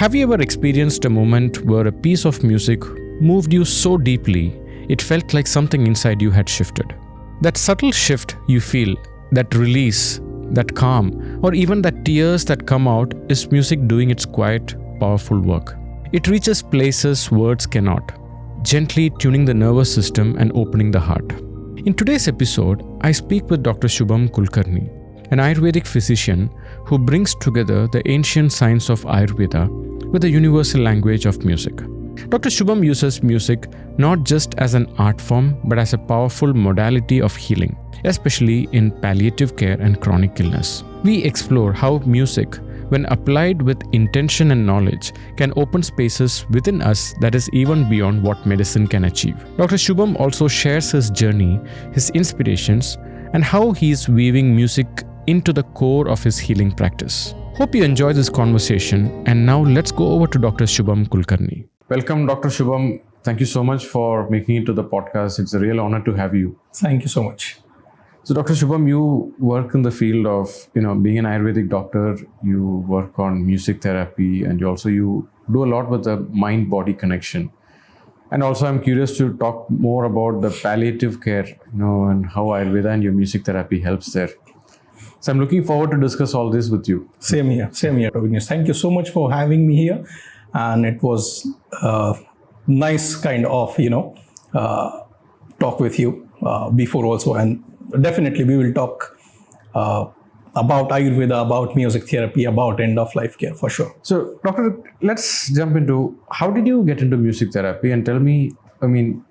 Have you ever experienced a moment where a piece of music moved you so deeply, it felt like something inside you had shifted? That subtle shift you feel, that release, that calm, or even that tears that come out is music doing its quiet, powerful work. It reaches places words cannot, gently tuning the nervous system and opening the heart. In today's episode, I speak with Dr. Shubham Kulkarni, an Ayurvedic physician who brings together the ancient science of Ayurveda with the universal language of music. Dr. Shubham uses music not just as an art form but as a powerful modality of healing, especially in palliative care and chronic illness. We explore how music, when applied with intention and knowledge, can open spaces within us that is even beyond what medicine can achieve. Dr. Shubham also shares his journey, his inspirations, and how he is weaving music into the core of his healing practice. Hope you enjoy this conversation, and now let's go over to Dr. Shubham Kulkarni. Welcome, Dr. Shubham. Thank you so much for making it to the podcast. It's a real honor to have you. Thank you so much. So, Dr. Shubham, you work in the field of, being an Ayurvedic doctor. You work on music therapy, and you do a lot with the mind-body connection. And also, I'm curious to talk more about the palliative care, and how Ayurveda and your music therapy helps there. So I'm looking forward to discuss all this with you. Same here, Dr. Vignesh. Thank you so much for having me here. And it was nice kind of, talk with you before also. And definitely we will talk about Ayurveda, about music therapy, about end-of-life care for sure. So, Doctor, let's jump into how did you get into music therapy? And tell me, being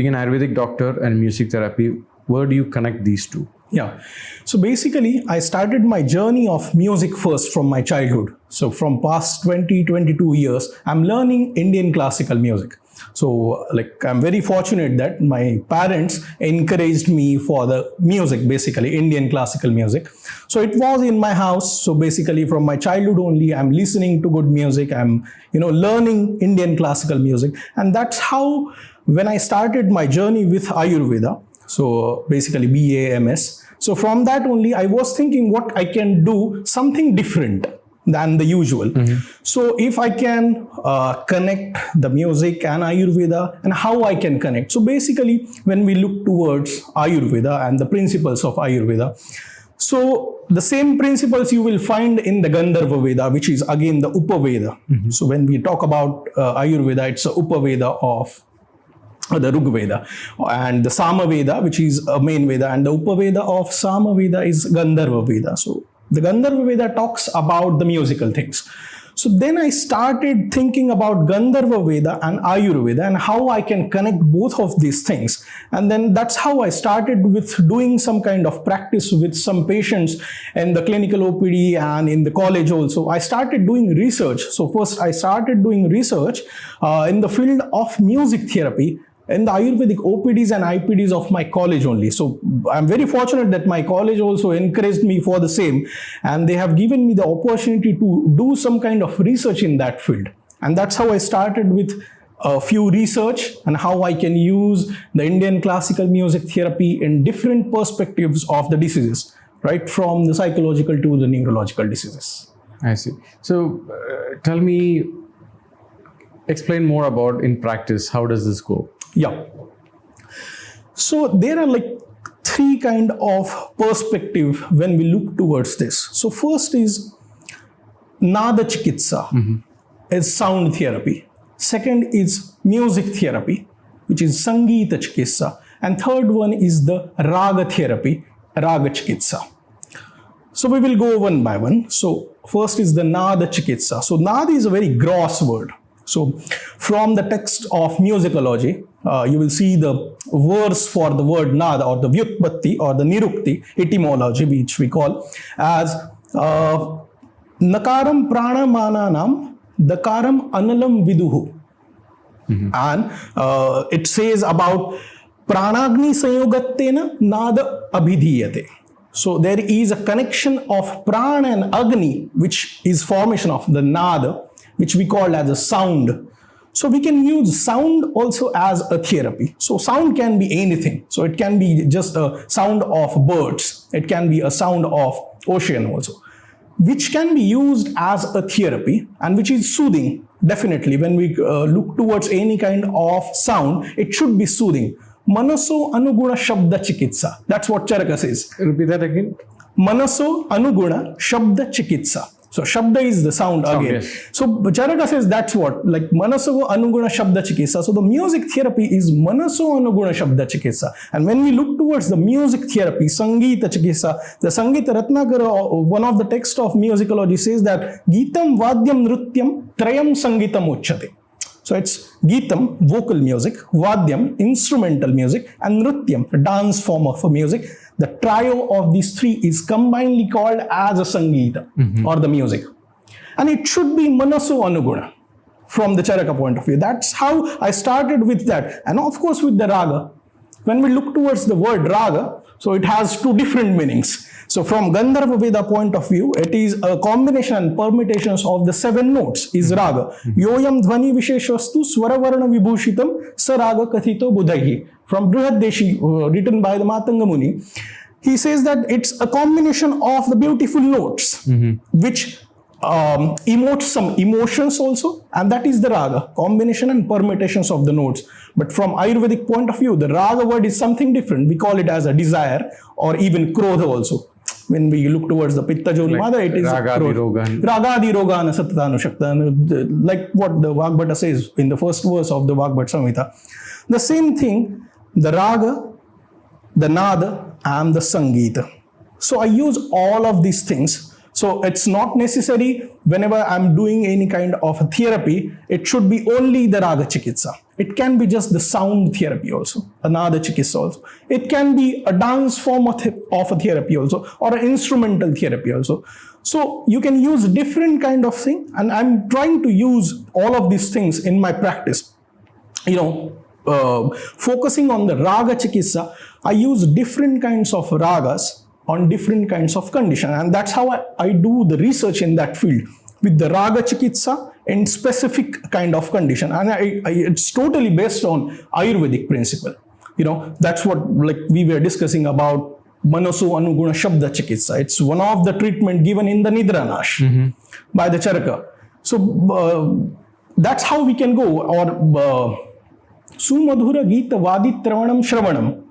an Ayurvedic doctor and music therapy, where do you connect these two? Yeah. So basically, I started my journey of music first from my childhood. So from past 22 years, I'm learning Indian classical music. So I'm very fortunate that my parents encouraged me for the music, basically Indian classical music. So it was in my house. So basically from my childhood only, I'm listening to good music. I'm, learning Indian classical music. And that's how, when I started my journey with Ayurveda, so basically BA, MS. So from that only, I was thinking what I can do something different than the usual. Mm-hmm. So if I can connect the music and Ayurveda, and how I can connect. So basically, when we look towards Ayurveda and the principles of Ayurveda, so the same principles you will find in the Gandharva Veda, which is again the Upaveda. Mm-hmm. So when we talk about Ayurveda, it's a Upaveda of the Rig Veda, and the Sama Veda, which is a main Veda, and the Upaveda of Sama Veda is Gandharva Veda. So the Gandharva Veda talks about the musical things. So then I started thinking about Gandharva Veda and Ayurveda and how I can connect both of these things. And then that's how I started with doing some kind of practice with some patients in the clinical OPD and in the college also. I started doing research. So first I started doing research in the field of music therapy in the Ayurvedic OPDs and IPDs of my college only. So I'm very fortunate that my college also encouraged me for the same, and they have given me the opportunity to do some kind of research in that field. And that's how I started with a few research and how I can use the Indian classical music therapy in different perspectives of the diseases, right from the psychological to the neurological diseases. I see. So tell me, explain more about in practice, how does this go? Yeah. So there are three kind of perspective when we look towards this. So first is Nada Chikitsa, is sound therapy. Second is music therapy, which is Sangeeta Chikitsa. And third one is the Raga therapy, Raga Chikitsa. So we will go one by one. So first is the Nada Chikitsa. So Nada is a very gross word. So from the text of musicology, you will see the verse for the word Nada or the Vyutpatti or the Nirukti etymology, which we call as Nakaram Pranamananam Dakaram Analam Viduhu. Mm-hmm. And it says about Pranagni Sayogattena Nada Abhidhiyate. So there is a connection of Prana and Agni, which is formation of the Nada, which we call as a sound. So we can use sound also as a therapy. So sound can be anything. So it can be just a sound of birds. It can be a sound of ocean also. which can be used as a therapy and which is soothing. Definitely, when we look towards any kind of sound, it should be soothing. Manaso anuguna shabda chikitsa. That's what Charaka says. Repeat that again. Manaso anuguna shabda chikitsa. So Shabda is the sound again. Yes. So Charaka says that's what, like Manaso Anuguna Shabda Chikitsa. So the music therapy is Manaso Anuguna Shabda Chikitsa. And when we look towards the music therapy, Sangeeta Chikitsa, the Sangeeta Ratnakara, one of the texts of musicology says that Geetam Vadyam Nrutyam Trayam Sangeetam Uchyate. So it's Geetam, vocal music, Vadyam, instrumental music, and Nrutyam, dance form of music. The trio of these three is combinedly called as a Sangeeta or the music. And it should be Manaso Anuguna from the Charaka point of view. That's how I started with that. And of course with the Raga. When we look towards the word Raga, so it has two different meanings. So from Gandharva Veda point of view, it is a combination and permutations of the 7 notes is Raga. Yoyam Dhvani Visheshvastu Swaravarna Vibhushitam Sa Raga Kathito Budhaihi. From Brihadeshi, written by the Matanga Muni, he says that it's a combination of the beautiful notes, which emote some emotions also, and that is the Raga, combination and permutations of the notes. But from Ayurvedic point of view, the Raga word is something different. We call it as a desire or even Krodha also. When we look towards the Pitta Joni Mother, it is Raga-di Rogan. Raga-di Rogana Satatanu Shaktan, like what the Vagbhata says in the first verse of the Vagbhat Samhita. The same thing, the Raga, the Nada, and the Sangeeta. So I use all of these things. So it's not necessary whenever I'm doing any kind of a therapy, it should be only the Raga Chikitsa. It can be just the sound therapy also, another Chikitsa also. It can be a dance form of a therapy also, or an instrumental therapy also. So you can use different kind of thing, and I'm trying to use all of these things in my practice. Focusing on the Raga Chikitsa, I use different kinds of Ragas on different kinds of condition, and that's how I do the research in that field with the Raga Chikitsa in specific kind of condition, and it's totally based on Ayurvedic principle. That's what like we were discussing about Manaso Anuguna Shabda Chikitsa. It's one of the treatment given in the Nidranash by the Charaka. So that's how we can go. Or Sumadhura Gita Vaditravanam Shravanam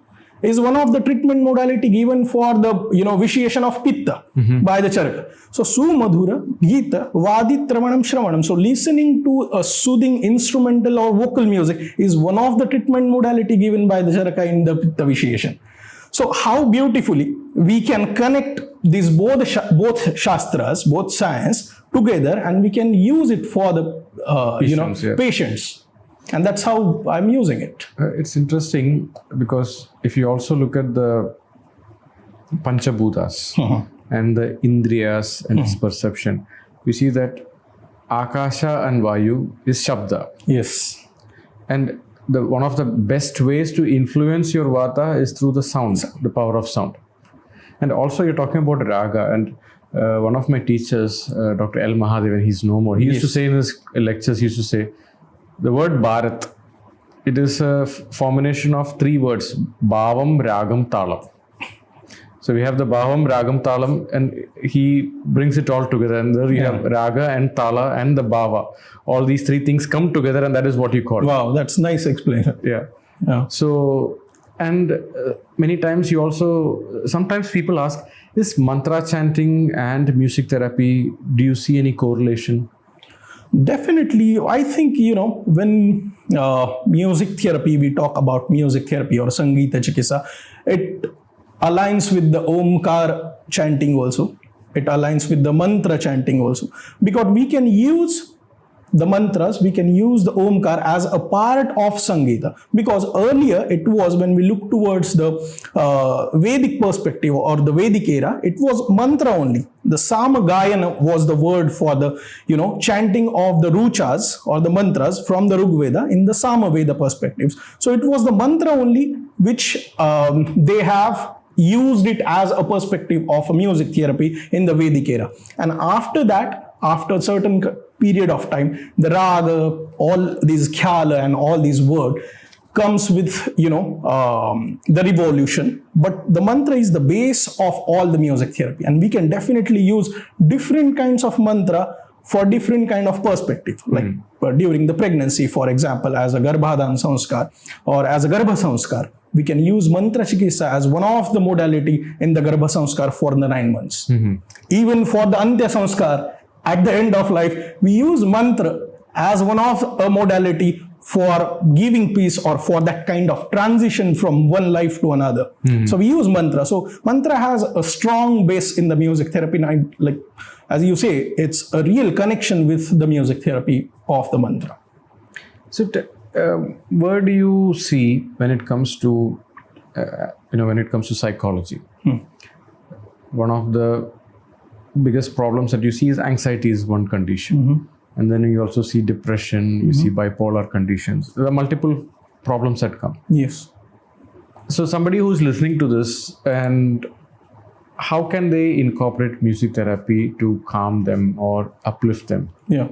is one of the treatment modality given for the vitiation of Pitta by the Charaka. So Sumadhura Gita Vaditravanam Shravanam. So listening to a soothing instrumental or vocal music is one of the treatment modality given by the Charaka in the Pitta vitiation. So how beautifully we can connect these both shastras, both science together, and we can use it for the patients. And that's how I'm using it. It's interesting because if you also look at the Panchabhutas and the Indriyas and its perception, we see that Akasha and Vayu is Shabda. Yes. And one of the best ways to influence your Vata is through the sound, the power of sound. And also you're talking about Raga, and one of my teachers, Dr. L. Mahadevan, he's no more. He used to say in his lectures, he used to say, the word Bharat, it is a formulation of 3 words, Bhavam, Ragam, Talam. So we have the Bhavam, Ragam, Talam, and he brings it all together. And there you have Raga and Tala and the Bhava. All these 3 things come together, and that is what you call it. Wow, that's nice explanation. Yeah. So, and many times sometimes people ask, is mantra chanting and music therapy, do you see any correlation? Definitely. I think, when music therapy, we talk about music therapy or Sangeeta Chikitsa, it aligns with the Omkar chanting also. It aligns with the mantra chanting also. Because we can use the mantras, we can use the Omkar as a part of Sangeeta. Because earlier it was, when we look towards the Vedic perspective or the Vedic era, it was mantra only. The Samagayana was the word for the, chanting of the ruchas or the mantras from the Rigveda in the Samaveda perspectives. So it was the mantra only which they have used it as a perspective of a music therapy in the Vedic era. And after that, after a certain period of time, the raga, all these khyala and all these words comes with, the revolution, but the mantra is the base of all the music therapy, and we can definitely use different kinds of mantra for different kind of perspective, like during the pregnancy, for example, as a garbhadan sanskar or as a garbha sanskar, we can use mantra chikitsa as one of the modality in the garbha sanskar for the 9 months. Even for the antya sanskar, at the end of life, we use mantra as one of a modality for giving peace or for that kind of transition from one life to another. So we use mantra. So mantra has a strong base in the music therapy. And like, as you say, it's a real connection with the music therapy of the mantra. So where do you see when it comes to, psychology? One of the biggest problems that you see is anxiety is one condition. And then you also see depression, you see bipolar conditions. There are multiple problems that come. Yes. So somebody who's listening to this, and how can they incorporate music therapy to calm them or uplift them? Yeah.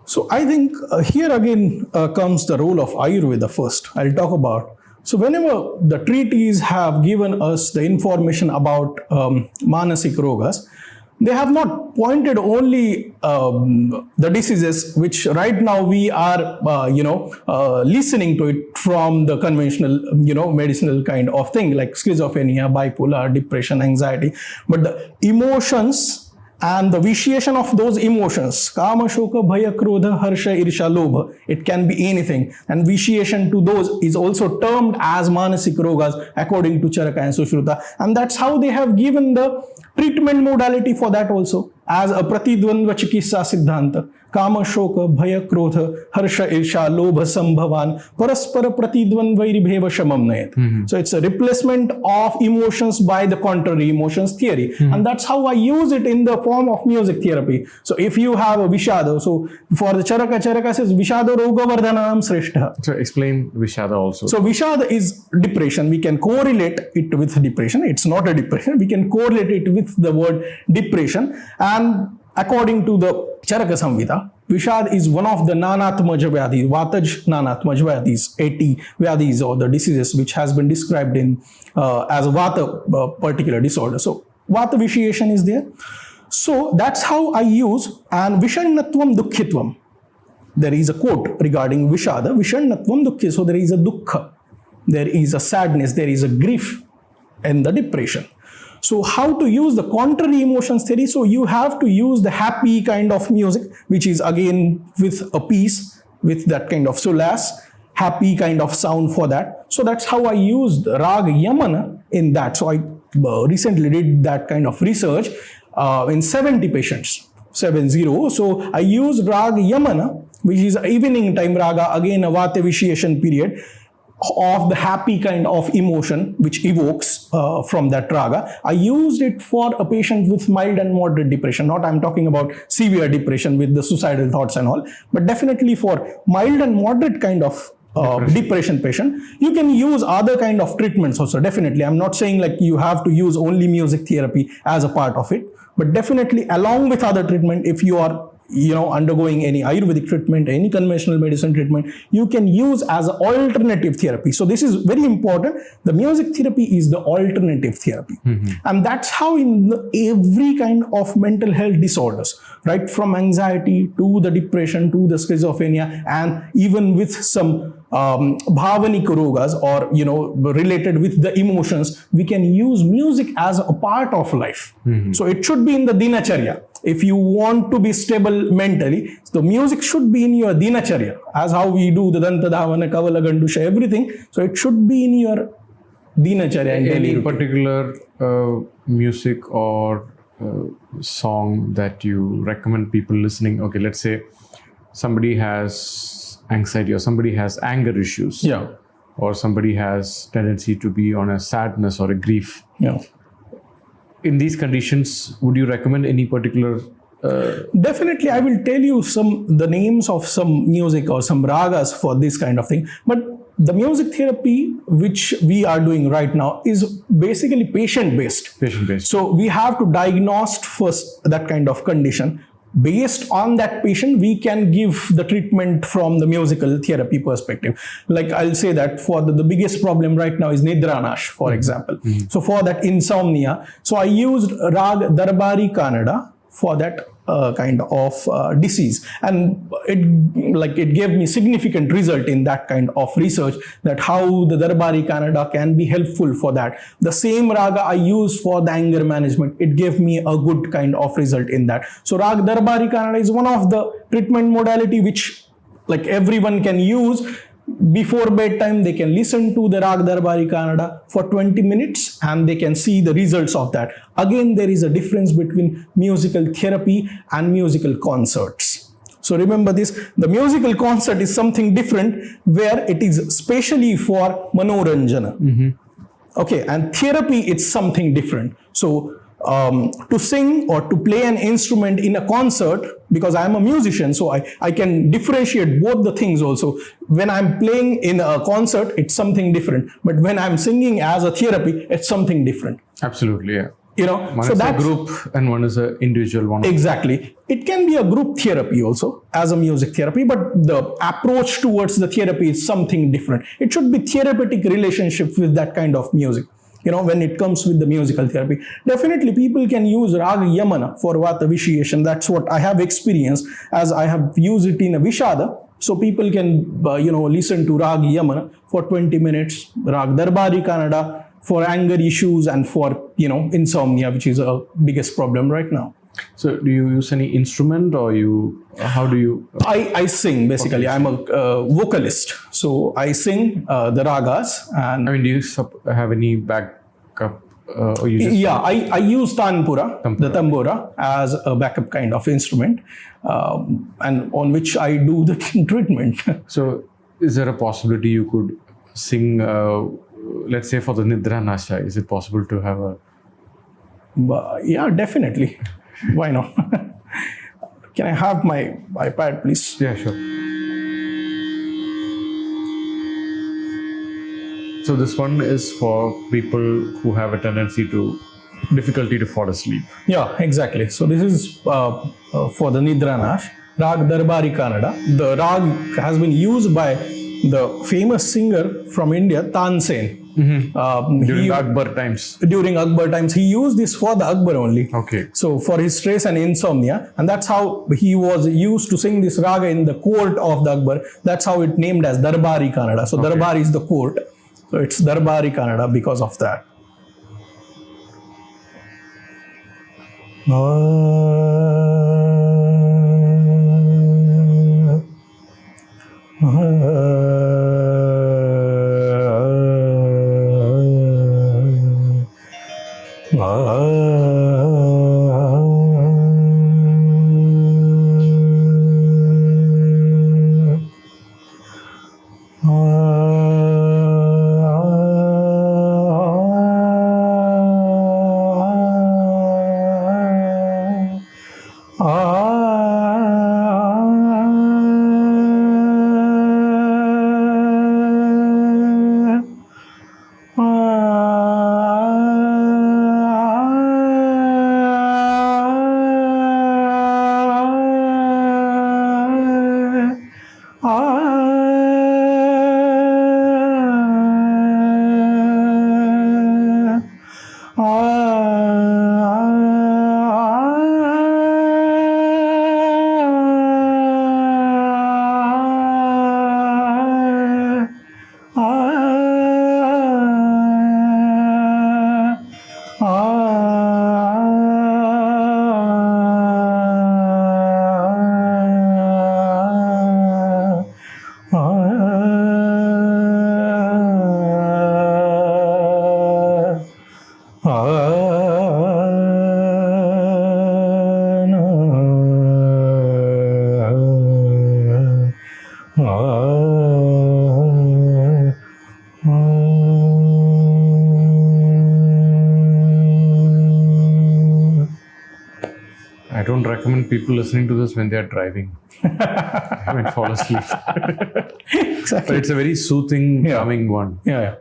So I think here again comes the role of Ayurveda first. I'll talk about. So whenever the treaties have given us the information about manasik rogas, they have not pointed only the diseases which right now we are, listening to it from the conventional, medicinal kind of thing like schizophrenia, bipolar, depression, anxiety, but the emotions and the vitiation of those emotions, kama, shoka, bhaya, krodha, harsha, irsha, lobha, it can be anything, and vitiation to those is also termed as manasik rogas according to Charaka and Sushruta, and that's how they have given the treatment modality for that also as a pratidvandva chikitsa siddhanta. Kama, shoka, bhaya, krodha, harsha, irsha, lobha, sambhavan, paraspara pratidvandvairibheva shamam nayat. So it's a replacement of emotions by the contrary emotions theory. And that's how I use it in the form of music therapy. So if you have a vishada, so for the Charaka says vishada roga vardhanam sreshtha. So explain vishada also. So vishada is depression. We can correlate it with depression. It's not a depression. We can correlate it with the word depression. And according to the Charaka Samhita, Vishad is one of the Nanatmaja Vyadhis, Vataj Nanatmaja Vyadhis, 80 Vyadhis or the diseases which has been described in as a Vata particular disorder. So Vata vitiation is there. So that's how I use, and Vishannatvam Dukkhitvam. There is a quote regarding Vishada, Vishannatvam Dukkhi. So there is a dukkha, there is a sadness, there is a grief in the depression. So how to use the contrary emotions theory? So you have to use the happy kind of music, which is again with a peace, with that kind of solace, happy kind of sound for that. So that's how I used raga yamana in that. So I recently did that kind of research in 70 patients, 70. So I used raga yamana, which is evening time raga, again a vata vitiation period, of the happy kind of emotion which evokes from that raga. I used it for a patient with mild and moderate depression. Not I'm talking about severe depression with the suicidal thoughts and all, but definitely for mild and moderate kind of depression patient. You can use other kind of treatments also, definitely. I'm not saying like you have to use only music therapy as a part of it, but definitely along with other treatment, if you are undergoing any Ayurvedic treatment, any conventional medicine treatment, you can use as an alternative therapy. So this is very important. The music therapy is the alternative therapy. And that's how in every kind of mental health disorders, right, from anxiety to the depression to the schizophrenia, and even with some bhavanik rogas or related with the emotions, we can use music as a part of life. So it should be in the dinacharya. If you want to be stable mentally, the music should be in your dinacharya, as how we do the danta dhavana, kavala gandusha, everything. So it should be in your dinacharya. Any particular music or song that you recommend people listening? Okay, let's say somebody has anxiety or somebody has anger issues. Yeah. Or somebody has tendency to be on a sadness or a grief. Yeah. In these conditions, would you recommend any particular? Definitely, I will tell you the names of some music or some ragas for this kind of thing. But the music therapy which we are doing right now is basically patient-based. Patient-based. So we have to diagnose first that kind of condition. based on that patient, we can give the treatment from the musical therapy perspective. Like I'll say that for the biggest problem right now is Nidra Nash, for example. So for that insomnia, so I used Rag Darbari Kannada for that kind of disease, and it gave me significant result in that kind of research, that how the Darbari Kannada can be helpful for that. The same raga I used for the anger management, it gave me a good kind of result in that. So Rag Darbari Kannada is one of the treatment modality which like everyone can use. Before bedtime, they can listen to the Rag Darbari Kannada for 20 minutes and they can see the results of that. Again, there is a difference between musical therapy and musical concerts. So remember this, the musical concert is something different where it is specially for manoranjana. Okay, and therapy is something different. So to sing or to play an instrument in a concert, because I am a musician, so I can differentiate both the things also. When I'm playing in a concert, it's something different. But when I'm singing as a therapy, it's something different. Absolutely, yeah. You know, one is a group and one is an individual one. Exactly. It can be a group therapy also as a music therapy, but the approach towards the therapy is something different. It should be therapeutic relationship with that kind of music. You know, when it comes with the musical therapy, definitely people can use Raga Yamana for Vata Vishayation. That's what I have experienced, as I have used it in a Vishada. So people can, listen to Raga Yamana for 20 minutes, Rag Darbari Kannada for anger issues and for, insomnia, which is a biggest problem right now. So do you use any instrument or how do you? I sing basically. Okay. I'm a vocalist. So I sing the ragas. And I mean, do you have any backup? Or you just I use Tanpura, the tambura, as a backup kind of instrument, and on which I do the treatment. So is there a possibility you could sing, let's say for the Nidra Nasha, is it possible to have a... Yeah, definitely. Why not? Can I have my iPad, please? Yeah, sure. So this one is for people who have a difficulty to fall asleep. Yeah, exactly. So this is for the Nidra Nash, Rag Darbari Kannada. The rag has been used by the famous singer from India, Tansen. During Akbar times. During Akbar times, he used this for the Akbar only. Okay. So for his stress and insomnia, and that's how he was used to sing this raga in the court of the Akbar. That's how it named as Darbari Kannada. So Darbari is the court. So it's Darbari Kannada because of that. I don't recommend people listening to this when they are driving. I might fall asleep. Exactly. But it's a very soothing, calming one. Yeah.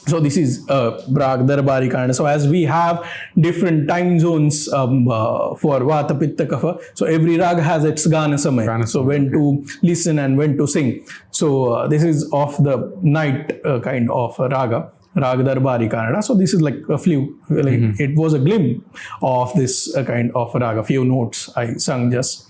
So this is Rag Darbari kind. So as we have different time zones for Vata, Pitta, Kapha, so every Rag has its Gana Samay. So when to listen and when to sing. So this is of the night kind of Raga. Rag Darbari Kannada. So this is like a few, like it was a glimpse of this kind of raga, few notes I sung just.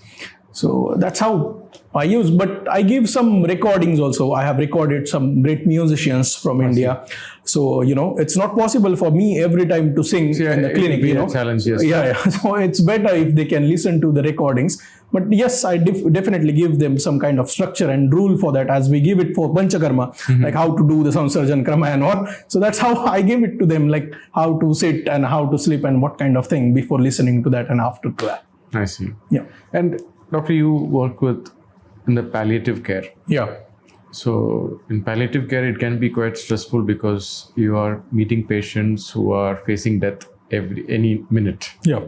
So that's how I use, but I give some recordings also. I have recorded some great musicians from India. So, it's not possible for me every time to sing in the clinic, a challenge, yes. Yeah. So it's better if they can listen to the recordings. But yes, I definitely give them some kind of structure and rule for that, as we give it for Panchakarma, like how to do the Samsarjan Krama and all. So that's how I give it to them, like how to sit and how to sleep and what kind of thing before listening to that and after to that. I see. Yeah. And Doctor, you work in the palliative care. Yeah. So in palliative care, it can be quite stressful because you are meeting patients who are facing death any minute. Yeah.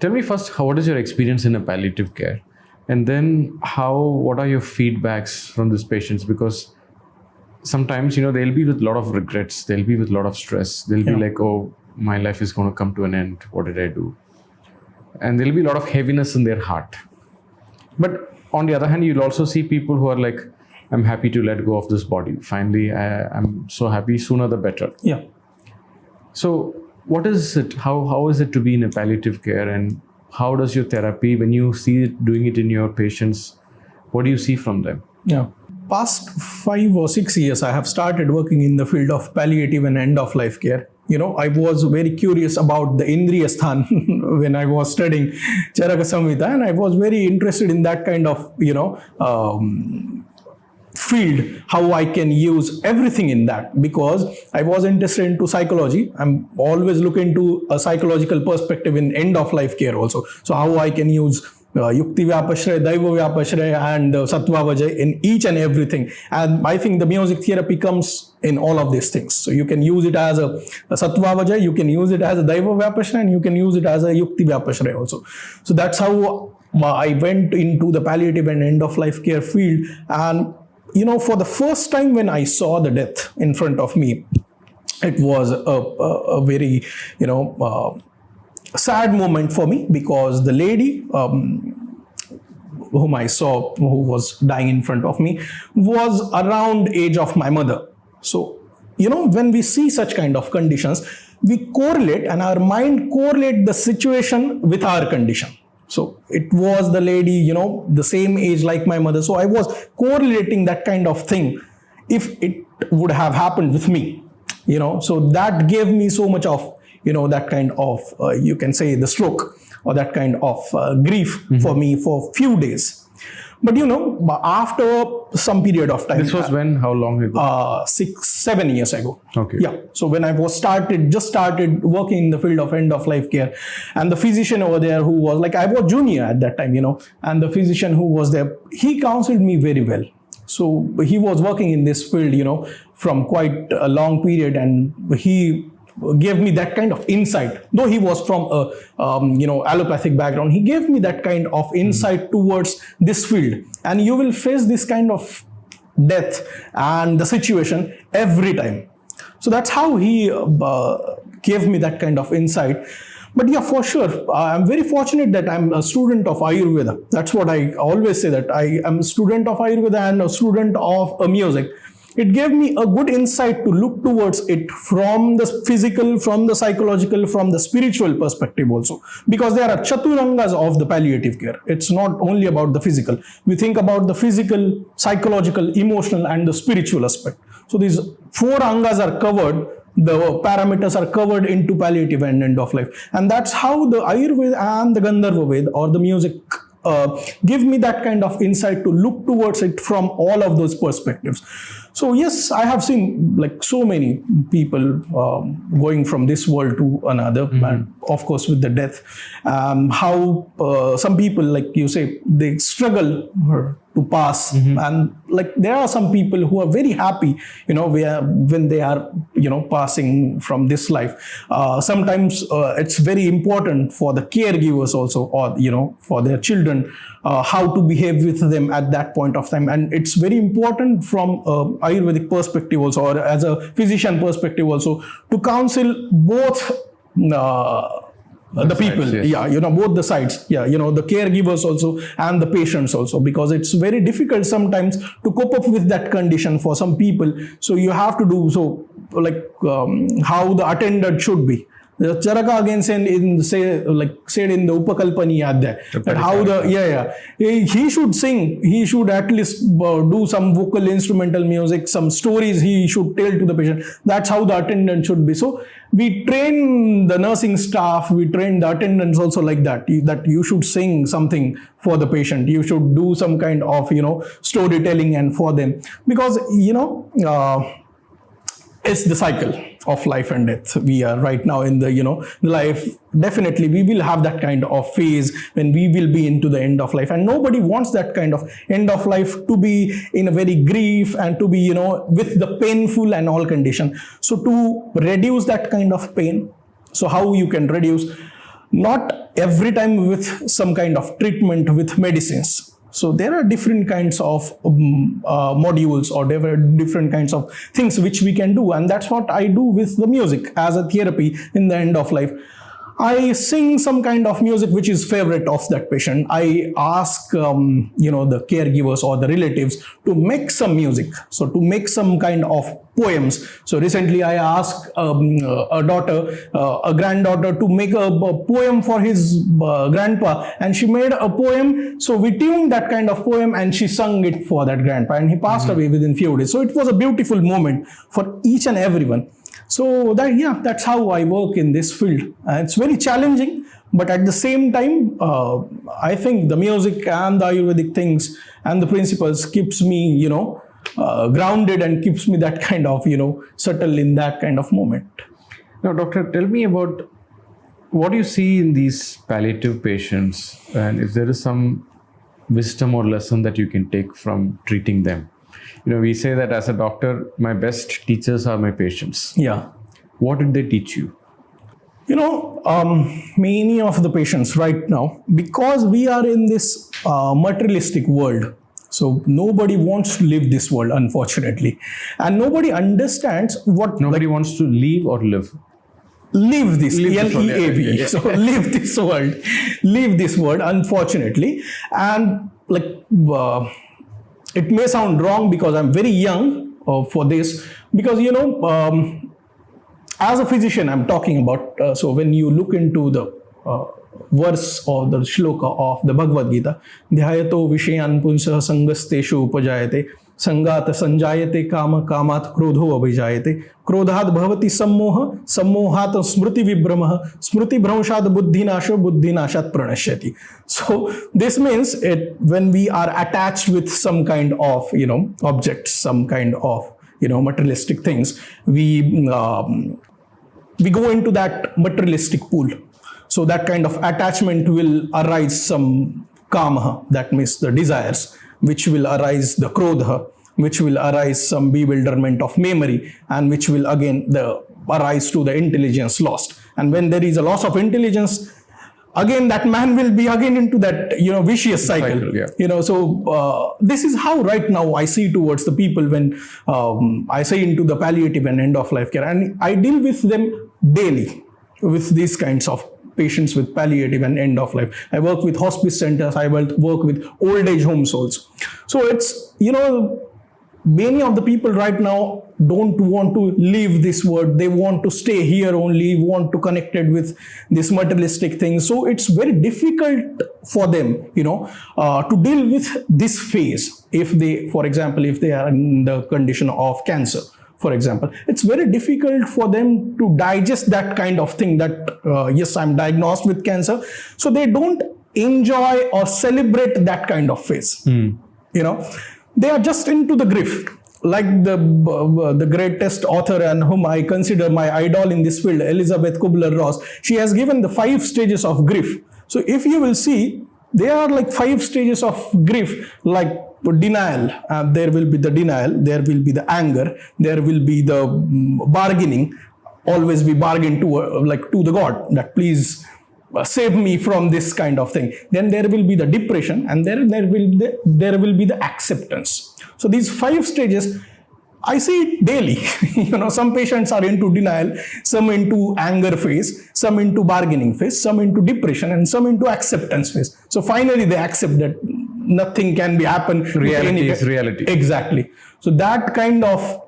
Tell me first, what is your experience in a palliative care? And then what are your feedbacks from these patients? Because sometimes, they'll be with a lot of regrets. They'll be with a lot of stress. They'll be like, oh, my life is going to come to an end. What did I do? And there'll be a lot of heaviness in their heart. But on the other hand, you'll also see people who are like, I'm happy to let go of this body. Finally, I'm so happy, sooner the better. Yeah. So what is it? How is it to be in a palliative care, and how does your therapy, when you see it, doing it in your patients, what do you see from them? Yeah. Past 5 or 6 years, I have started working in the field of palliative and end-of-life care. I was very curious about the Indriya Sthan when I was studying Charaka Samhita, and I was very interested in that kind of, field, how I can use everything in that, because I was interested into psychology. I'm always looking to a psychological perspective in end-of-life care also. So how I can use Yukti Vyapashray, Daiva Vyapashray and Sattva Vajay in each and everything. And I think the music therapy comes in all of these things. So you can use it as a Sattva Vajay, you can use it as a Daiva Vyapashray, and you can use it as a Yukti Vyapashray also. So that's how I went into the palliative and end-of-life care field. And, for the first time when I saw the death in front of me, it was a very, sad moment for me, because the lady whom I saw, who was dying in front of me, was around age of my mother. So, when we see such kind of conditions, we correlate, and our mind correlate the situation with our condition. So it was the lady, the same age like my mother. So I was correlating that kind of thing if it would have happened with me, so that gave me so much of, that kind of, you can say the stroke or that kind of grief for me for few days. But after some period of time. This was when? How long ago? 6-7 years ago. Okay. Yeah. So when I just started working in the field of end-of-life care, and the physician over there who was like, I was junior at that time, and the physician who was there, he counseled me very well. So he was working in this field, from quite a long period, and he gave me that kind of insight. Though he was from a allopathic background, he gave me that kind of insight towards this field. And you will face this kind of death and the situation every time. So that's how he gave me that kind of insight. But yeah, for sure, I'm very fortunate that I'm a student of Ayurveda. That's what I always say, that I am a student of Ayurveda and a student of music. It gave me a good insight to look towards it from the physical, from the psychological, from the spiritual perspective also. Because there are chaturangas of the palliative care. It's not only about the physical. We think about the physical, psychological, emotional, and the spiritual aspect. So these 4 angas are covered. The parameters are covered into palliative and end of life. And that's how the Ayurveda and the Gandharva Veda or the music give me that kind of insight to look towards it from all of those perspectives. So yes, I have seen like so many people going from this world to another, and of course with the death, how some people, like you say, they struggle to pass. And like there are some people who are very happy, when they are, passing from this life. Sometimes it's very important for the caregivers also, or, for their children, how to behave with them at that point of time. And it's very important from Ayurvedic perspective also, or as a physician perspective also, to counsel both the people, sides, yes. both the sides, the caregivers also and the patients also, because it's very difficult sometimes to cope up with that condition for some people. So you have to do so, like how the attendant should be. The Charaka again said in the Upakalpani Adhyay, that how he should sing, he should at least do some vocal instrumental music, some stories he should tell to the patient. That's how the attendant should be. So we train the nursing staff, we train the attendants also like that you should sing something for the patient, you should do some kind of, storytelling and for them, because, it's the cycle of life and death. We are right now in the, life. Definitely, we will have that kind of phase when we will be into the end of life. And nobody wants that kind of end of life to be in a very grief and to be, with the painful and all condition. So to reduce that kind of pain, so how you can reduce, not every time with some kind of treatment with medicines. So there are different kinds of modules, or there are different kinds of things which we can do. And that's what I do with the music as a therapy in the end of life. I sing some kind of music which is favorite of that patient. I ask, the caregivers or the relatives to make some music. So to make some kind of poems. So recently I asked a granddaughter to make a poem for his grandpa, and she made a poem. So we tuned that kind of poem and she sung it for that grandpa, and he passed away within few days. So it was a beautiful moment for each and everyone. So that's how I work in this field. It's very challenging, but at the same time, I think the music and the Ayurvedic things and the principles keeps me, grounded, and keeps me that kind of, settled in that kind of moment. Now, doctor, tell me about what you see in these palliative patients, and if there is some wisdom or lesson that you can take from treating them. We say that as a doctor, my best teachers are my patients. Yeah. What did they teach you? Many of the patients right now, because we are in this materialistic world, so nobody wants to live this world, unfortunately. And nobody understands what... Nobody wants to leave or live. Live this, L-E-A-V. So live this world. Live this world, unfortunately. And it may sound wrong because I'm very young for this, because, as a physician, I'm talking about, so when you look into the verse or the shloka of the Bhagavad Gita, Dhyayato Vishayan Punsah Sangasteshu Upajayate, Sangata Sanjayate Kama Kamat Krodho Abhijayate, Krodhat Bhavati Sammoha, Sammohat Smriti Vibhramaha, Smriti Bhramshad Buddhinasho, Buddhinashat Pranashyati. So this means when we are attached with some kind of, objects, some kind of, materialistic things, we go into that materialistic pool. So that kind of attachment will arise some kama, that means the desires, which will arise the krodha, which will arise some bewilderment of memory, and which will again arise to the intelligence lost. And when there is a loss of intelligence, again that man will be again into that vicious cycle. So this is how right now I see towards the people when I say into the palliative and end of life care, and I deal with them daily with these kinds of patients with palliative and end of life. I work with hospice centers, I work with old age homes also. So it's, many of the people right now don't want to leave this world. They want to stay here only, want to connect it with this materialistic thing. So it's very difficult for them, to deal with this phase. If they, for example, if they are in the condition of cancer, for example, it's very difficult for them to digest that kind of thing that, yes, I'm diagnosed with cancer. So they don't enjoy or celebrate that kind of phase. They are just into the grief. Like the greatest author and whom I consider my idol in this field, Elizabeth Kubler-Ross, she has given the 5 stages of grief. So if you will see, They are like 5 stages of grief, like denial. There will be the denial, there will be the anger, there will be the bargaining. Always we bargain to the God that please save me from this kind of thing. Then there will be the depression, and there will be the acceptance. So these 5 stages, I see it daily. Some patients are into denial, some into anger phase, some into bargaining phase, some into depression, and some into acceptance phase. So finally they accept that nothing can be happen. Reality is reality. Exactly. So that kind of,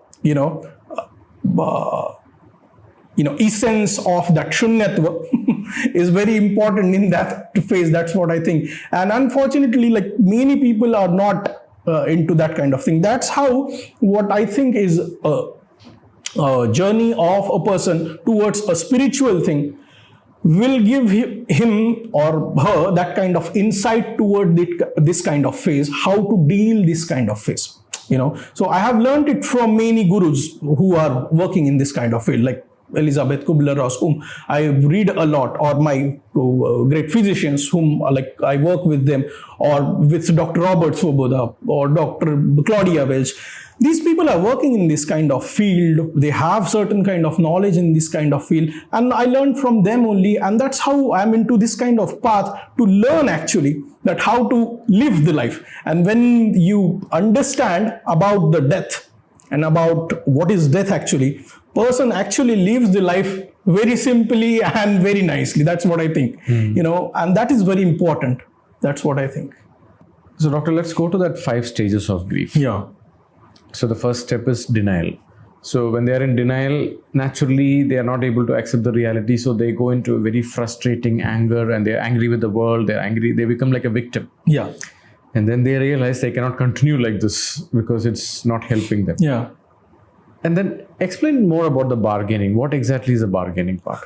essence of that shunyatva is very important in that phase. That's what I think. And unfortunately, like many people are not into that kind of thing. That's how what I think is a journey of a person towards a spiritual thing will give him or her that kind of insight toward this kind of phase, how to deal this kind of phase. So I have learned it from many gurus who are working in this kind of field, like Elizabeth Kubler-Ross, whom I read a lot, or my great physicians whom I work with them, or with Dr. Robert Svoboda or Dr. Claudia Welch. These people are working in this kind of field. They have certain kind of knowledge in this kind of field, and I learned from them only. And that's how I'm into this kind of path, to learn actually that how to live the life. And when you understand about the death and about what is death actually, person actually lives the life very simply and very nicely. That's what I think. And that is very important. That's what I think. So doctor, let's go to that 5 stages of grief. Yeah. So the first step is denial. So when they are in denial, naturally they are not able to accept the reality. So they go into a very frustrating anger, and they're angry with the world. They're angry. They become like a victim. Yeah. And then they realize they cannot continue like this because it's not helping them. Yeah. And then explain more about the bargaining. What exactly is the bargaining part?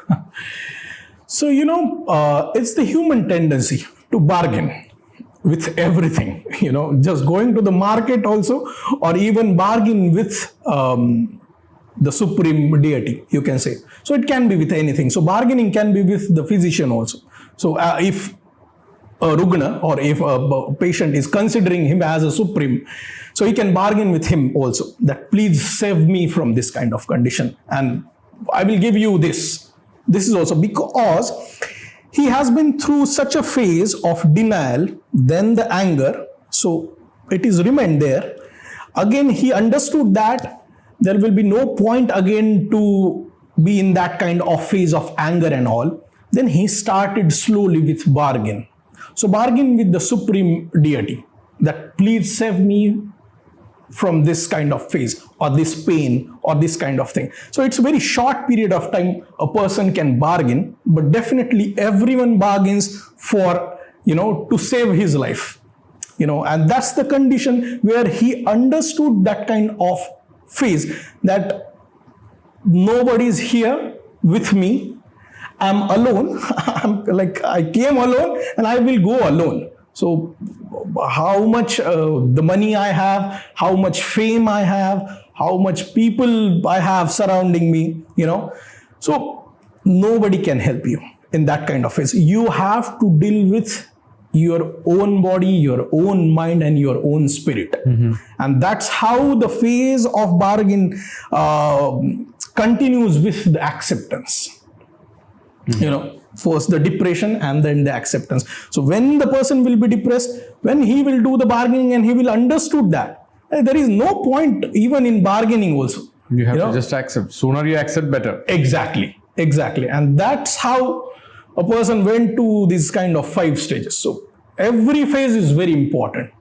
So, it's the human tendency to bargain with everything, just going to the market also, or even bargain with the supreme deity, you can say. So it can be with anything. So bargaining can be with the physician also. So if a Rugna, or if a patient is considering him as a supreme, so he can bargain with him also, that please save me from this kind of condition, and I will give you this. This is also because he has been through such a phase of denial, then the anger, so it is remained there. Again, he understood that there will be no point again to be in that kind of phase of anger and all. Then he started slowly with bargain. So bargain with the supreme deity, that please save me from this kind of phase, or this pain, or this kind of thing. So it's a very short period of time a person can bargain, but definitely everyone bargains for, to save his life. And that's the condition where he understood that kind of phase, that nobody is here with me. I'm alone. I came alone and I will go alone. So how much the money I have, how much fame I have, how much people I have surrounding me, So nobody can help you in that kind of phase. You have to deal with your own body, your own mind, and your own spirit. Mm-hmm. And that's how the phase of bargain continues with the acceptance. Mm-hmm. First the depression and then the acceptance. So when the person will be depressed, when he will do the bargaining and he will understood that there is no point even in bargaining also. You have to just accept. Sooner you accept, better. Exactly. And that's how a person went to this kind of 5 stages. So every phase is very important.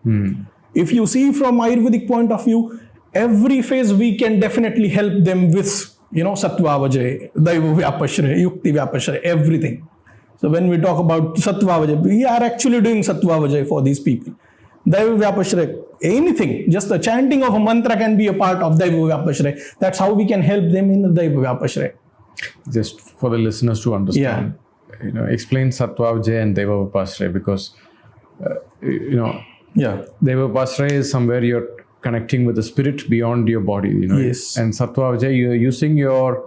If you see from Ayurvedic point of view, every phase we can definitely help them with Sattva Vajay, Daiva Vyapashray, Yukti Vyapashray, everything. So when we talk about Sattva Vajay, we are actually doing Sattva Vajay for these people. Daiva Vyapashray, anything, just the chanting of a mantra can be a part of Daiva Vyapashray. That's how we can help them in the Daiva Vyapashray. Just for the listeners to understand, explain Sattva Vajay and Daiva Vyapashray, because, Daiva Vyapashray is somewhere you're connecting with the spirit beyond your body, Yes. And Sattva Vajay, you're using your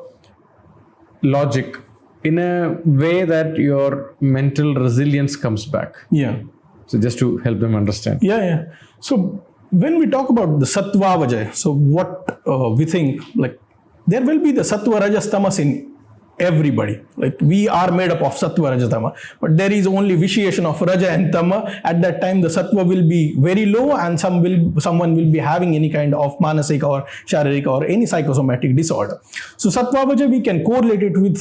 logic in a way that your mental resilience comes back. Yeah. So just to help them understand. Yeah. So when we talk about the sattva vajay, so what we think, like there will be the sattva, rajas, tamas in everybody. Like we are made up of sattva, rajas, tama, but there is only vitiation of raja and tama. At that time, the sattva will be very low, and someone will be having any kind of manasik or sharirika or any psychosomatic disorder. So sattva vajay, we can correlate it with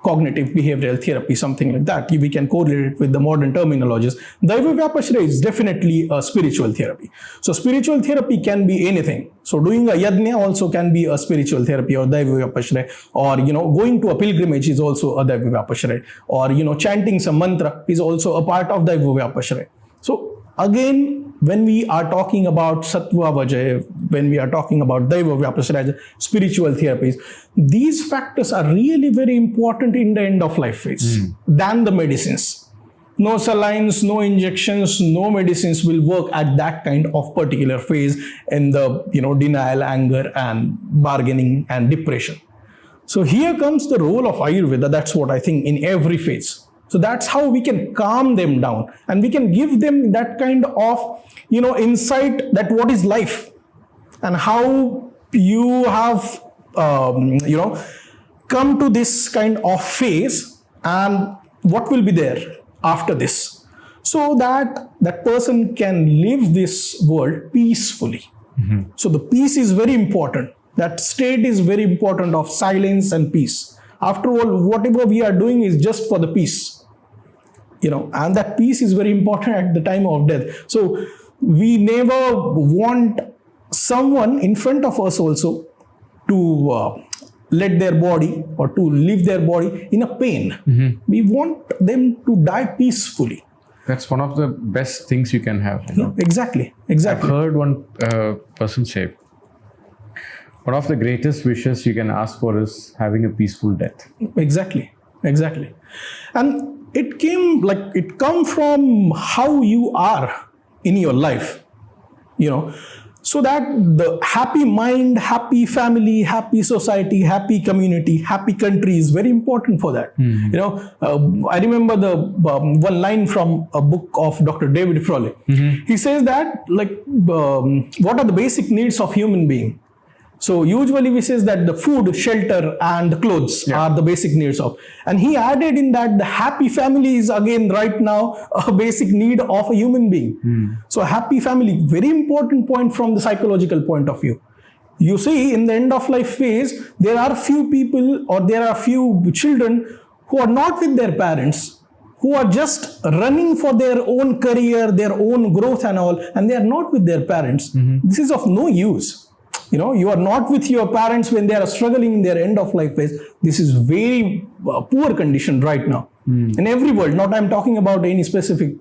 cognitive behavioral therapy, something like that. We can correlate it with the modern terminologies. Daiva Vyapashray is definitely a spiritual therapy. So spiritual therapy can be anything. So doing a yajna also can be a spiritual therapy or Daiva Vyapashray, or going to a pilgrimage is also a Daiva Vyapashray, or chanting some mantra is also a part of Daiva Vyapashray. So again, when we are talking about sattva vajay, when we are talking about daiva vyapashraya, spiritual therapies, these factors are really very important in the end of life phase than the medicines. No salines, no injections, no medicines will work at that kind of particular phase in the denial, anger, and bargaining and depression. So here comes the role of Ayurveda. That's what I think in every phase. So that's how we can calm them down, and we can give them that kind of insight that what is life and how you have come to this kind of phase and what will be there after this, so that that person can live this world peacefully. So the peace is very important. That state is very important of silence and peace. After all, whatever we are doing is just for the peace. And that peace is very important at the time of death. So we never want someone in front of us also to let their body or to leave their body in a pain. We want them to die peacefully. That's one of the best things you can have. Exactly. I've heard one person say, one of the greatest wishes you can ask for is having a peaceful death. Exactly. And it come from how you are in your life, so that the happy mind, happy family, happy society, happy community, happy country is very important for that. I remember the one line from a book of Dr. David Frawley. He says that what are the basic needs of human being? So usually we say that the food, shelter, and clothes are the basic needs of. And he added in that the happy family is again right now a basic need of a human being. So a happy family, very important point from the psychological point of view. You see, in the end of life phase, there are few people or there are few children who are not with their parents, who are just running for their own career, their own growth and all, and they are not with their parents. This is of no use. You are not with your parents when they are struggling in their end of life phase. This is very poor condition right now. In every world, not I'm talking about any specific,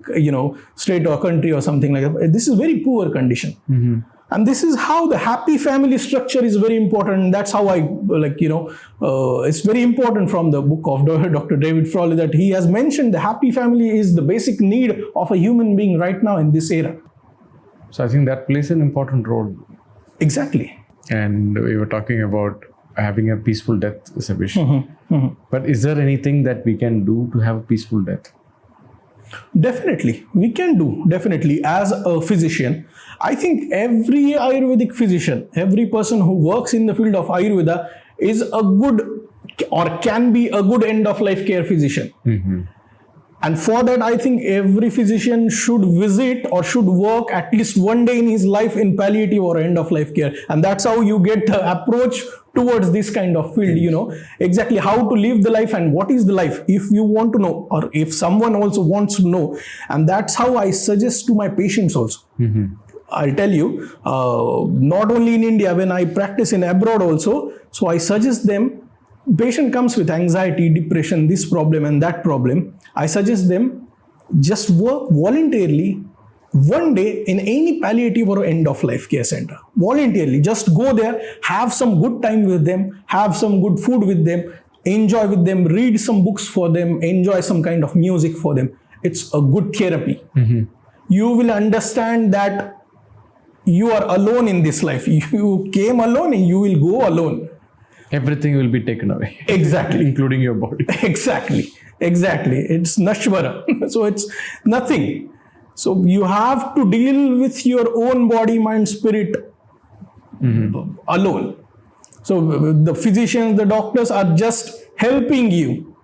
state or country or something like that. This is very poor condition. And this is how the happy family structure is very important. That's how it's very important from the book of Dr. David Frawley that he has mentioned the happy family is the basic need of a human being right now in this era. So I think that plays an important role. Exactly. And we were talking about having a peaceful death is a wish. But is there anything that we can do to have a peaceful death? Definitely. We can do. Definitely. As a physician, I think every Ayurvedic physician, every person who works in the field of Ayurveda is a good or can be a good end of life care physician. And for that, I think every physician should visit or should work at least one day in his life in palliative or end of life care. And that's how you get the approach towards this kind of field, exactly how to live the life and what is the life if you want to know, or if someone also wants to know. And that's how I suggest to my patients also. I'll tell you, not only in India, when I practice in abroad also, so I suggest them, patient comes with anxiety, depression, this problem and that problem. I suggest them just work voluntarily one day in any palliative or end of life care center. Voluntarily, just go there, have some good time with them, have some good food with them, enjoy with them, read some books for them, enjoy some kind of music for them. It's a good therapy. You will understand that you are alone in this life. You came alone and you will go alone. Everything will be taken away. Exactly. Including your body. Exactly. Exactly. It's Nashvara. So it's nothing. So you have to deal with your own body, mind, spirit alone. So the physicians, the doctors are just helping you.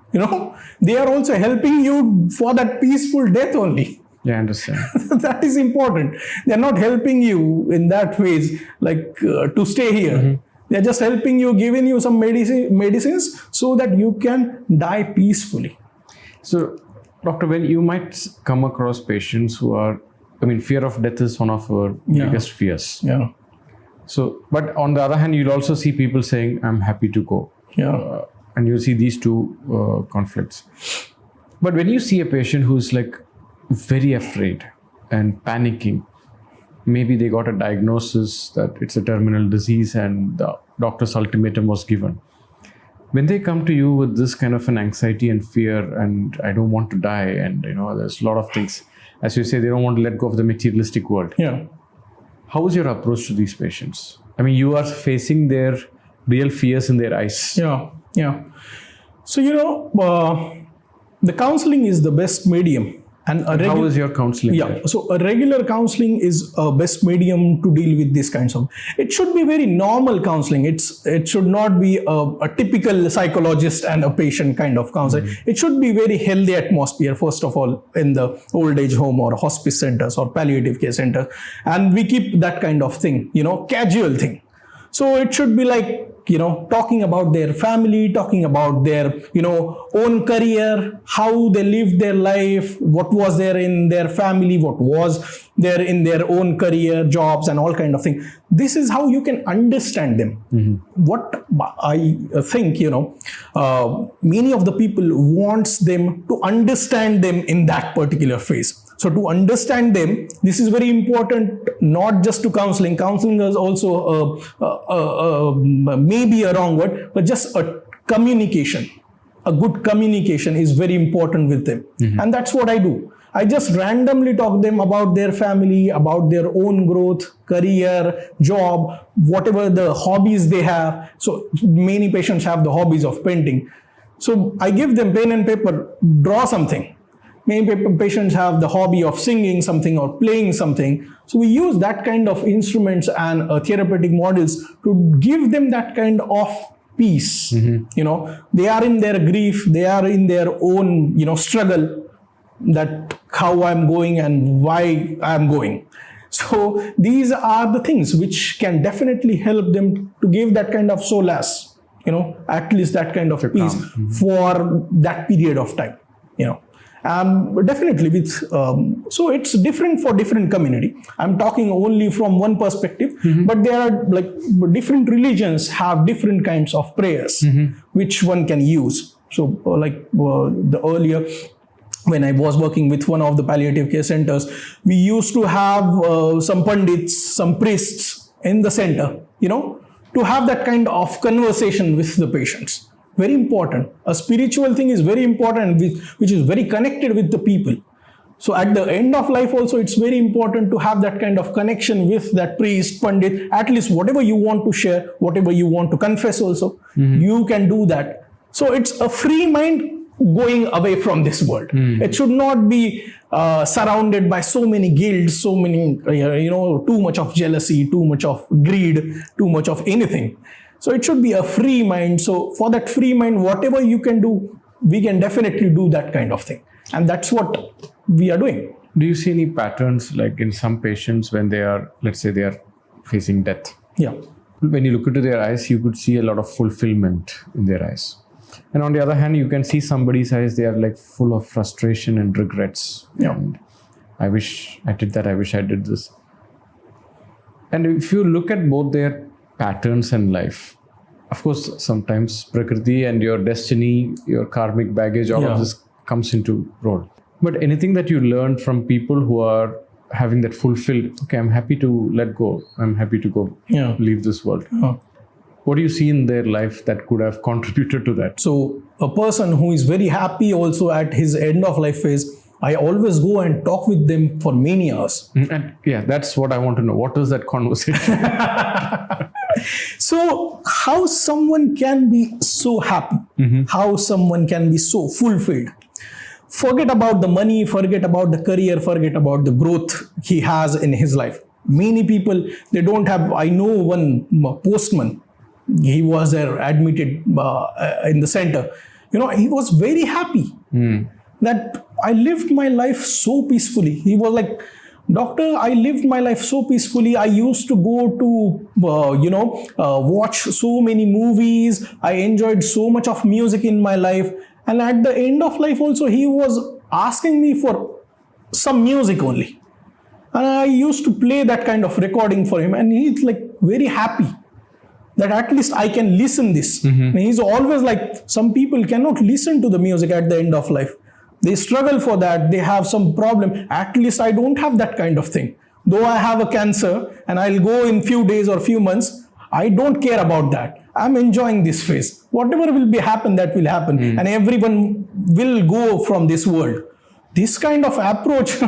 They are also helping you for that peaceful death only. Yeah, I understand. That is important. They're not helping you in that phase, like to stay here. They're just helping you, giving you some medicines so that you can die peacefully. So, Doctor, when you might come across patients who are, fear of death is one of our biggest fears. Yeah. So, but on the other hand, you'll also see people saying, I'm happy to go. Yeah. And you'll see these two conflicts. But when you see a patient who's like very afraid and panicking, maybe they got a diagnosis that it's a terminal disease and the doctor's ultimatum was given. When they come to you with this kind of an anxiety and fear and I don't want to die and there's a lot of things, as you say, they don't want to let go of the materialistic world. Yeah. How is your approach to these patients? You are facing their real fears in their eyes. Yeah. So, the counseling is the best medium. And how is your counseling? Yeah. So a regular counseling is a best medium to deal with these kinds of. It should be very normal counseling. It should not be a typical psychologist and a patient kind of counseling. It should be very healthy atmosphere, first of all, in the old age home or hospice centers or palliative care centers. And we keep that kind of thing, casual thing. So it should be like, talking about their family, talking about their, own career, how they lived their life, what was there in their family, what was there in their own career, jobs and all kind of thing. This is how you can understand them. What I think, many of the people wants them to understand them in that particular phase. So to understand them, this is very important, not just to counseling. Counseling is also maybe a wrong word, but just a communication. A good communication is very important with them. And that's what I do. I just randomly talk them about their family, about their own growth, career, job, whatever the hobbies they have. So many patients have the hobbies of painting. So I give them pen and paper, draw something. Many patients have the hobby of singing something or playing something. So we use that kind of instruments and therapeutic models to give them that kind of peace. They are in their grief, they are in their own, struggle, that how I'm going and why I'm going. So these are the things which can definitely help them to give that kind of solace, at least that kind of peace for that period of time, Definitely with, so it's different for different community. I'm talking only from one perspective, but there are like different religions have different kinds of prayers, which one can use. So the earlier, when I was working with one of the palliative care centers, we used to have some pandits, some priests in the center, to have that kind of conversation with the patients. Very important. A spiritual thing is very important, which is very connected with the people. So at the end of life also, it's very important to have that kind of connection with that priest, pandit, at least whatever you want to share, whatever you want to confess also, you can do that. So it's a free mind going away from this world. It should not be surrounded by so many guilt, so many, too much of jealousy, too much of greed, too much of anything. So it should be a free mind. So for that free mind, whatever you can do, we can definitely do that kind of thing. And that's what we are doing. Do you see any patterns like in some patients when they are, let's say they are facing death? Yeah. When you look into their eyes, you could see a lot of fulfillment in their eyes. And on the other hand, you can see somebody's eyes, they are like full of frustration and regrets. Yeah. And I wish I did that, I wish I did this. And if you look at both their patterns in life, of course, sometimes Prakriti and your destiny, your karmic baggage, all of this comes into role. But anything that you learned from people who are having that fulfilled, okay, I'm happy to let go, I'm happy to go leave this world. What do you see in their life that could have contributed to that? So a person who is very happy also at his end of life phase, I always go and talk with them for many hours. And that's what I want to know. What is that conversation? So how someone can be so happy, how someone can be so fulfilled. forget about the money, forget about the career, forget about the growth he has in his life. Many people, they don't have, I know one postman, he was there admitted in the center. He was very happy that I lived my life so peacefully. He was like, doctor, I lived my life so peacefully. I used to go to, watch so many movies. I enjoyed so much of music in my life. And at the end of life also, he was asking me for some music only. And I used to play that kind of recording for him. And he's like very happy that at least I can listen this. And he's always like, some people cannot listen to the music at the end of life. They struggle for that. They have some problem. At least I don't have that kind of thing. Though I have a cancer and I'll go in few days or few months, I don't care about that. I'm enjoying this phase. Whatever will be happen, that will happen. And everyone will go from this world. This kind of approach,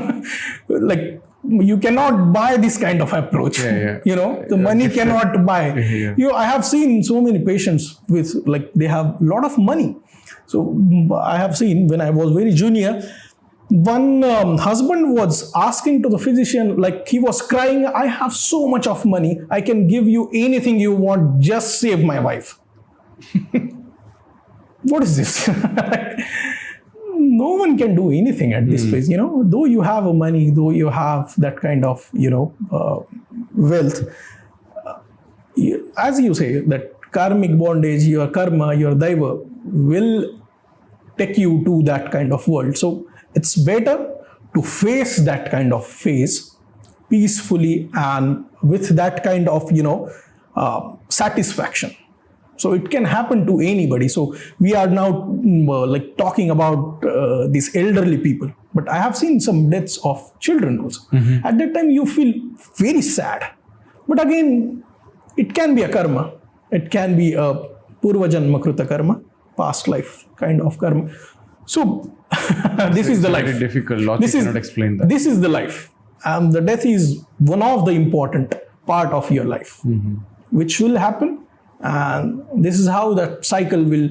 like, you cannot buy this kind of approach. The money cannot buy. I have seen so many patients with, like, they have a lot of money. So I have seen when I was very junior, one husband was asking to the physician, like, he was crying, I have so much of money, I can give you anything you want, just save my wife. What is this? No one can do anything at this phase, though you have money, though you have that kind of, wealth. As you say, that karmic bondage, your karma, your daiva will take you to that kind of world. So it's better to face that kind of phase peacefully and with that kind of, satisfaction. So it can happen to anybody. So we are now like talking about these elderly people, but I have seen some deaths of children also. At that time you feel very sad. But again, it can be a karma. It can be a purva janma kruta karma, past life kind of karma. So this is the life. Very difficult. Logic cannot explain that. This is the life. And the death is one of the important part of your life, which will happen. And this is how that cycle will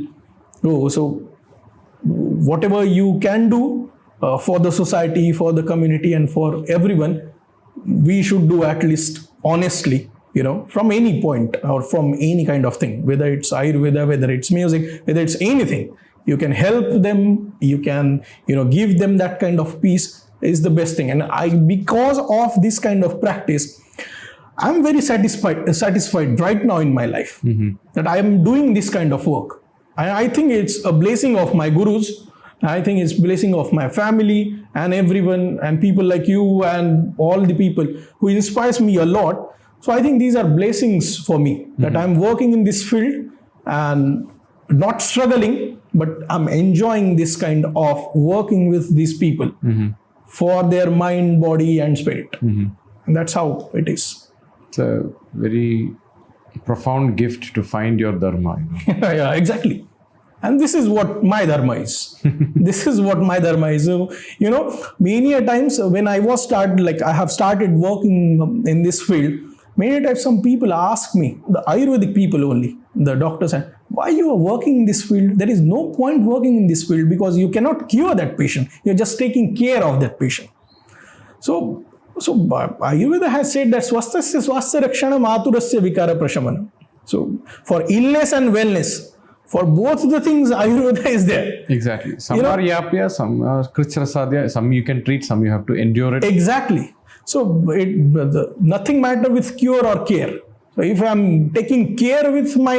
go. So whatever you can do for the society, for the community, and for everyone, we should do at least honestly, from any point or from any kind of thing, whether it's Ayurveda, whether it's music, whether it's anything. You can help them, you can, give them that kind of peace is the best thing. And because of this kind of practice, I'm very satisfied right now in my life that I am doing this kind of work. I think it's a blessing of my gurus. I think it's blessing of my family and everyone and people like you and all the people who inspires me a lot. So I think these are blessings for me that I'm working in this field and not struggling, but I'm enjoying this kind of working with these people for their mind, body and spirit. And that's how it is. It's a very profound gift to find your dharma. Yeah, exactly. And this is what my dharma is. This is what my dharma is. So, many a times when I have started working in this field, many times some people ask me, the Ayurvedic people only, the doctors, why you are working in this field? There is no point working in this field because you cannot cure that patient. You're just taking care of that patient. So Ayurveda has said that swastasya swasya rakshana maturasya vikara prashamana. So for illness and wellness, for both the things, Ayurveda is there. Exactly. Some are yapya, some are krichrasadya, some you can treat, some you have to endure it. Exactly. So nothing matter with cure or care. So if I'm taking care with my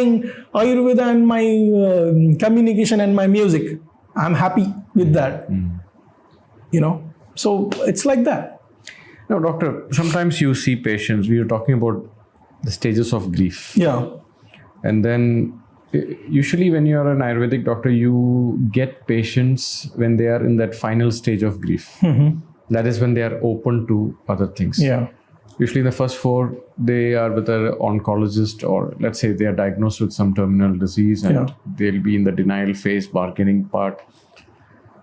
Ayurveda and my communication and my music, I'm happy with that. So it's like that. Now, doctor, sometimes you see patients, we are talking about the stages of grief. Yeah. And then usually when you are an Ayurvedic doctor, you get patients when they are in that final stage of grief. That is when they are open to other things. Yeah. Usually in the first 4, they are with an oncologist, or let's say they are diagnosed with some terminal disease and they'll be in the denial phase, bargaining part.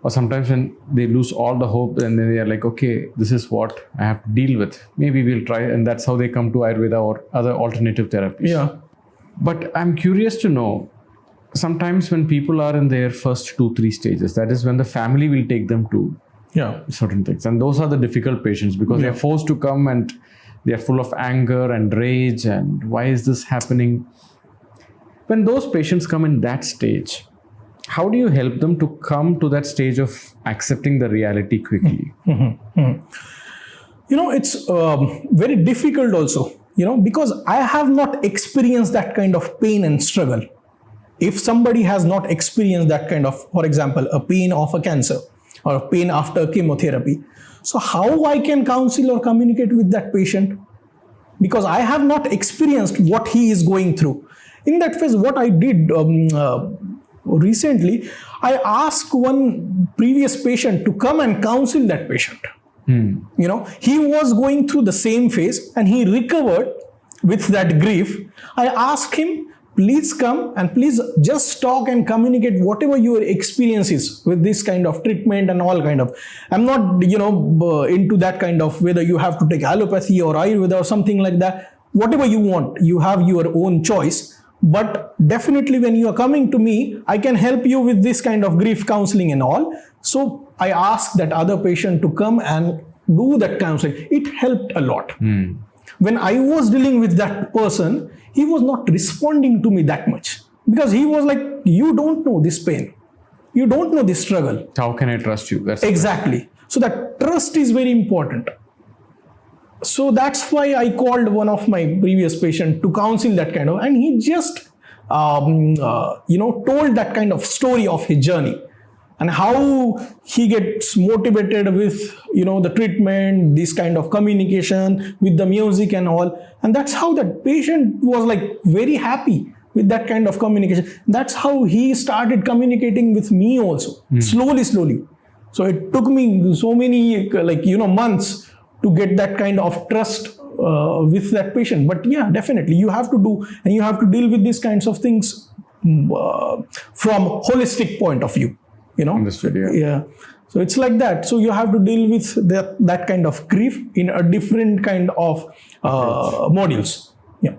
Or sometimes when they lose all the hope and then they are like, okay, this is what I have to deal with. Maybe we'll try. And that's how they come to Ayurveda or other alternative therapies. Yeah. But I'm curious to know, sometimes when people are in their first 2-3 stages, that is when the family will take them to certain things. And those are the difficult patients because they're forced to come and they're full of anger and rage and why is this happening? When those patients come in that stage, how do you help them to come to that stage of accepting the reality quickly? It's very difficult also, because I have not experienced that kind of pain and struggle. If somebody has not experienced that kind of, for example, a pain of a cancer or a pain after chemotherapy, so how I can counsel or communicate with that patient? Because I have not experienced what he is going through. In that phase, what I did recently, I asked one previous patient to come and counsel that patient. He was going through the same phase and he recovered with that grief. I asked him, please come and please just talk and communicate whatever your experience is with this kind of treatment and all kind of. I'm not, into that kind of whether you have to take allopathy or Ayurveda or something like that. Whatever you want, you have your own choice. But definitely when you are coming to me, I can help you with this kind of grief counseling and all. So I asked that other patient to come and do that counseling. It helped a lot. When I was dealing with that person, he was not responding to me that much because he was like, you don't know this pain. You don't know this struggle. How can I trust you? That's exactly. So that trust is very important. So that's why I called one of my previous patients to counsel that kind of, and he just, told that kind of story of his journey and how he gets motivated with, the treatment, this kind of communication with the music and all. And that's how that patient was like very happy with that kind of communication. That's how he started communicating with me also, slowly. So it took me so many, months to get that kind of trust with that patient. But yeah, definitely you have to do, and you have to deal with these kinds of things from holistic point of view, Understood, yeah. So it's like that. So you have to deal with that kind of grief in a different kind of modules. Yeah.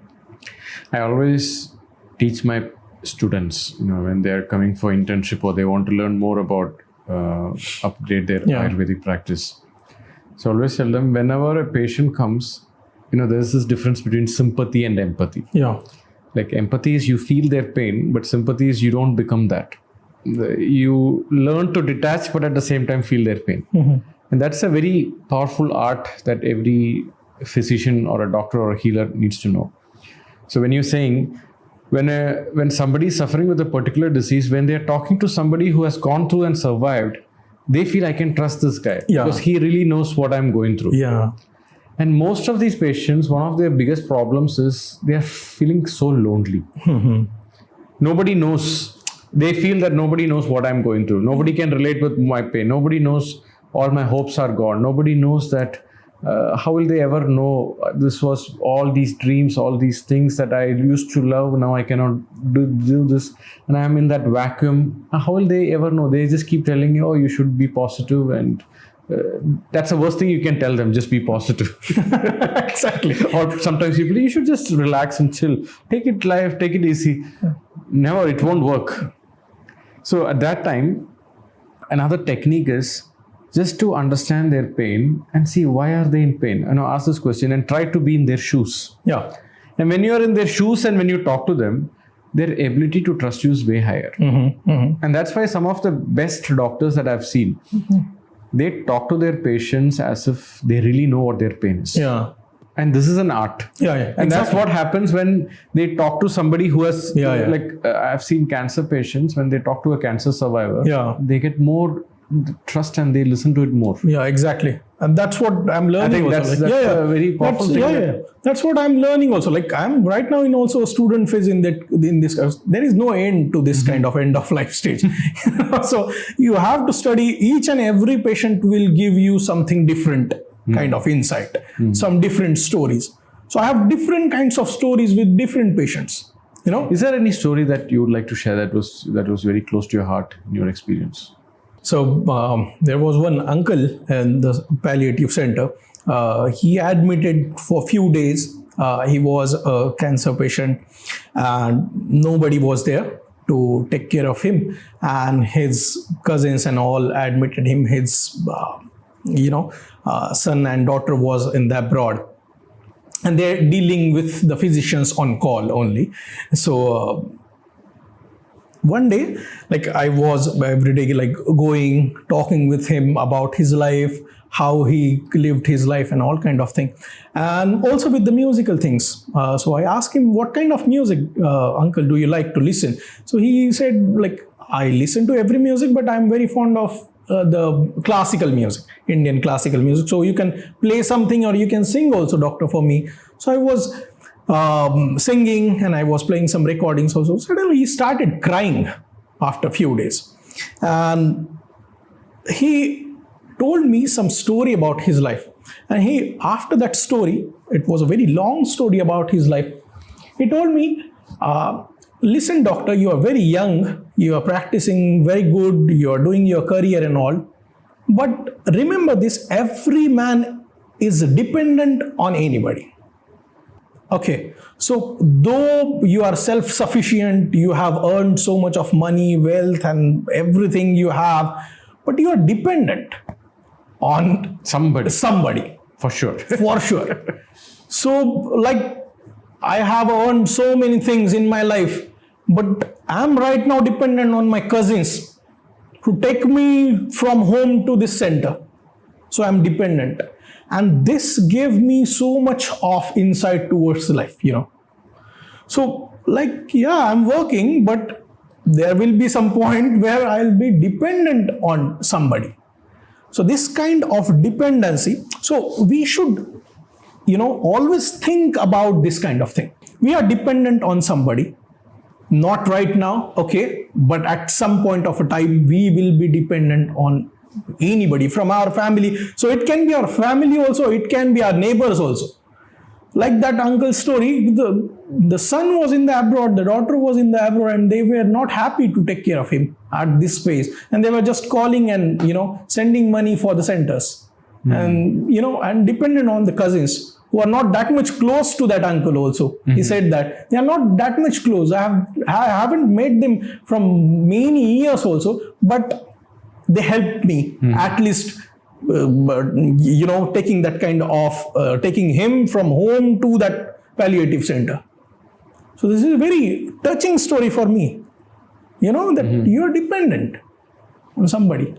I always teach my students, when they are coming for internship or they want to learn more about upgrade their Ayurvedic practice. So I always tell them, whenever a patient comes, there's this difference between sympathy and empathy. Yeah. Like empathy is you feel their pain, but sympathy is you don't become that. You learn to detach, but at the same time feel their pain. And that's a very powerful art that every physician or a doctor or a healer needs to know. So when you're saying, when somebody is suffering with a particular disease, when they're talking to somebody who has gone through and survived, they feel I can trust this guy because he really knows what I'm going through. Yeah. And most of these patients, one of their biggest problems is they are feeling so lonely. Nobody knows. They feel that nobody knows what I'm going through. Nobody can relate with my pain. Nobody knows all my hopes are gone. Nobody knows that how will they ever know this was all these dreams, all these things that I used to love. Now I cannot do this. And I'm in that vacuum. How will they ever know? They just keep telling you, oh, you should be positive. And that's the worst thing you can tell them. Just be positive. Exactly. Or sometimes people, you should just relax and chill. Take it life, take it easy. Never, it won't work. So at that time, another technique is just to understand their pain and see why are they in pain. Ask this question and try to be in their shoes. Yeah. And when you are in their shoes and when you talk to them, their ability to trust you is way higher. And that's why some of the best doctors that I've seen, they talk to their patients as if they really know what their pain is. Yeah. And this is an art. And that's what happens when they talk to somebody who has, I've seen cancer patients, when they talk to a cancer survivor, they get more trust and they listen to it more. Yeah, exactly. And that's what I'm learning. I think that's a very powerful thing. That's what I'm learning also. Like I'm right now in also a student phase in this. There is no end to this kind of end of life stage. So you have to study. Each and every patient will give you something different kind of insight, some different stories. So I have different kinds of stories with different patients. Is there any story that you would like to share that was very close to your heart in your experience? So there was one uncle in the palliative center. He admitted for a few days. He was a cancer patient and nobody was there. to take care of him, and his cousins and all admitted him. His son and daughter was in the abroad, and they're dealing with the physicians on call only. So one day, like, I was every day like going, talking with him about his life, how he lived his life and all kind of thing, and also with the musical things. So I asked him, what kind of music, uncle, do you like to listen? So he said, like, I listen to every music, but I'm very fond of the classical music, Indian classical music. So you can play something or you can sing also, doctor, for me. So I was singing and I was playing some recordings also. Suddenly he started crying after a few days. And he told me some story about his life. And after that story, it was a very long story about his life. He told me, listen, doctor, you are very young, you are practicing very good, you are doing your career and all. But remember this, every man is dependent on anybody. Okay, so though you are self-sufficient, you have earned so much of money, wealth and everything you have, but you are dependent on somebody. For sure. For sure. So, like, I have earned so many things in my life, but I'm right now dependent on my cousins to take me from home to this center. So I'm dependent. And this gave me so much of insight towards life, So, like, yeah, I'm working, but there will be some point where I'll be dependent on somebody. So this kind of dependency, so we should, always think about this kind of thing. We are dependent on somebody, not right now, okay, but at some point of a time, we will be dependent on anybody from our family. So it can be our family also, it can be our neighbors also. Like that uncle's story, the son was in the abroad, the daughter was in the abroad, and they were not happy to take care of him at this phase. And they were just calling and, sending money for the centers. And, and dependent on the cousins who are not that much close to that uncle also. He said that they are not that much close. I haven't met them from many years also, but they helped me at least, taking that kind of, taking him from home to that palliative center. So this is a very touching story for me, that you are dependent on somebody.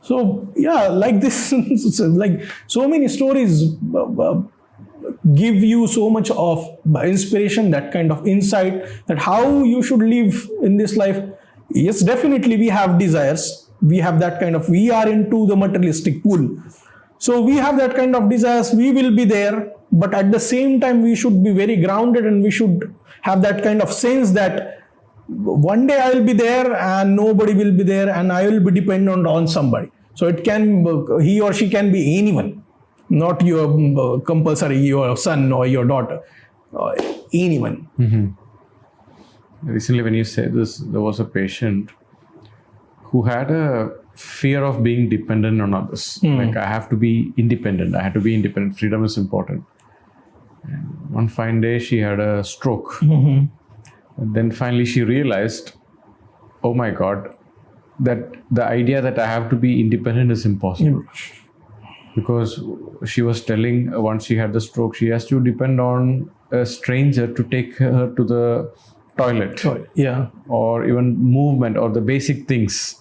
So yeah, like this, like so many stories give you so much of inspiration, that kind of insight, that how you should live in this life. Yes, definitely we have desires. We have that kind of, we are into the materialistic pool. So we have that kind of desires, we will be there, but at the same time, we should be very grounded and we should have that kind of sense that one day I will be there and nobody will be there and I will be dependent on somebody. So it can, he or she can be anyone, not your compulsory, your son or your daughter, anyone. Recently, when you said this, there was a patient who had a fear of being dependent on others. Like, I have to be independent. I have to be independent. Freedom is important. And one fine day, she had a stroke. And then finally, she realized, oh my God, that the idea that I have to be independent is impossible. Because she was telling, once she had the stroke, she has to depend on a stranger to take her to the toilet. Or even movement or the basic things.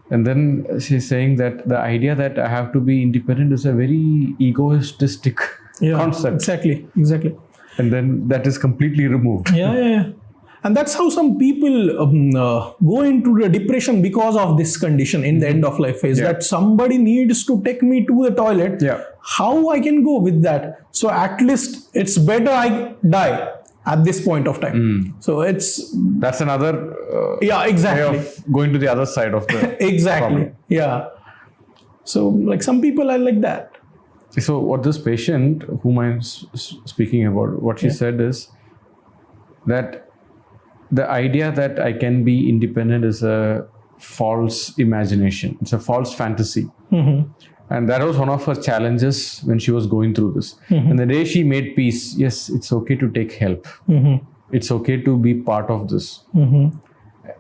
And then she's saying that the idea that I have to be independent is a very egoistic concept. Exactly. And then that is completely removed. And that's how some people go into the depression because of this condition in the end of life phase, that somebody needs to take me to the toilet. How I can go with that? So at least it's better I die at this point of time. So that's another way of going to the other side of the problem. So like some people are like that. So what this patient whom I'm speaking about, what she said is that the idea that I can be independent is a false imagination. It's a false fantasy. And that was one of her challenges when she was going through this. And the day she made peace, yes, it's okay to take help. It's okay to be part of this.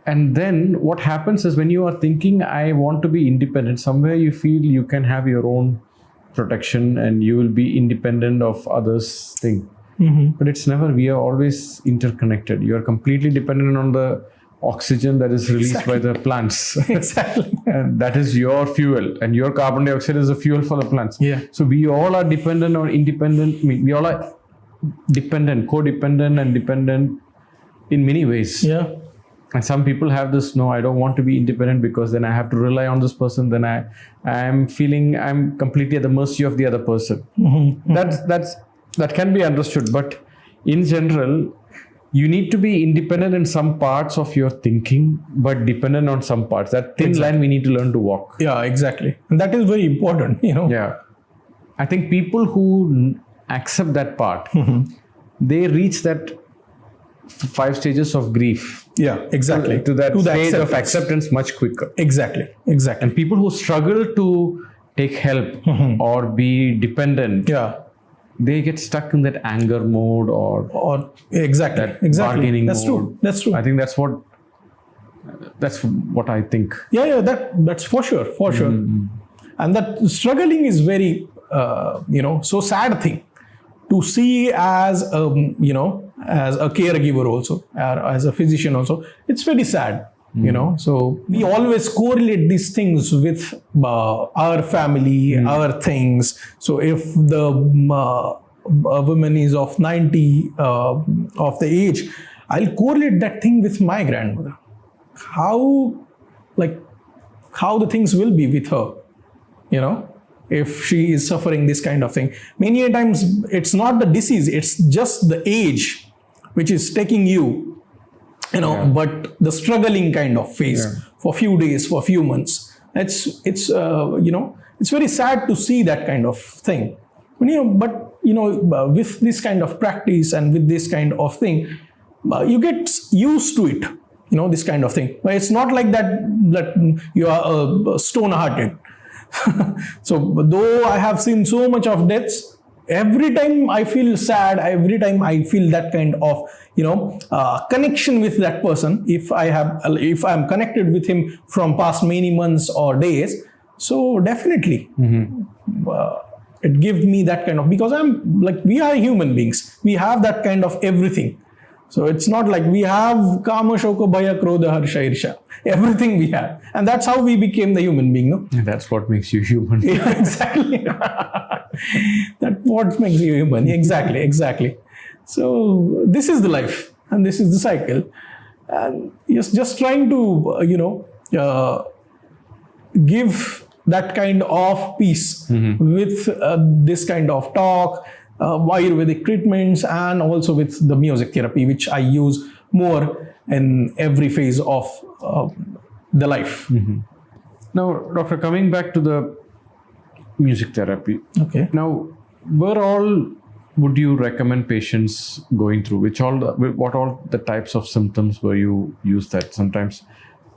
And then what happens is when you are thinking, I want to be independent, somewhere you feel you can have your own protection and you will be independent of others' thing. But it's never, we are always interconnected. You are completely dependent on the oxygen that is released by the plants. Exactly. And that is your fuel, and your carbon dioxide is the fuel for the plants. Yeah. So we all are dependent or independent. I mean, we all are dependent, codependent and dependent in many ways. Yeah. And some people have this, no, I don't want to be independent because then I have to rely on this person. Then I'm feeling I'm completely at the mercy of the other person. That can be understood. But in general, you need to be independent in some parts of your thinking, but dependent on some parts. That thin line we need to learn to walk. Yeah, exactly. And that is very important, Yeah. I think people who accept that part, they reach that 5 stages of grief. Yeah, exactly. To that stage of acceptance much quicker. Exactly. And people who struggle to take help or be dependent, they get stuck in that anger mode or exactly. bargaining That's mode. true. That's true. I think that's what I think. Yeah, that's for sure. And that struggling is very, so sad thing to see as, as a caregiver also, or as a physician also. It's very sad, So we always correlate these things with our family, our things. So if the a woman is of 90 of the age, I'll correlate that thing with my grandmother. How the things will be with her, if she is suffering this kind of thing. Many a times it's not the disease, it's just the age which is taking you, but the struggling kind of phase for few days, for few months. It's very sad to see that kind of thing. But with this kind of practice and with this kind of thing, you get used to it, this kind of thing. But it's not like that you are stone-hearted. So though I have seen so much of deaths, every time I feel sad, every time I feel that kind of connection with that person, if I'm connected with him from past many months or days, so definitely it gives me that kind of, because we are human beings, we have that kind of everything. So it's not like we have kama, shoka, bhaya, krodha, harsha, irsha. Everything we have. And that's how we became the human being, no? And that's what makes you human. Yeah, exactly. That's what makes you human. Exactly. So this is the life and this is the cycle. And just trying to, give that kind of peace with this kind of talk, Ayurvedic treatments, and also with the music therapy, which I use more in every phase of the life. Now, doctor, coming back to the music therapy. Okay. Now, where all would you recommend patients going through? What all the types of symptoms where you use that? Sometimes,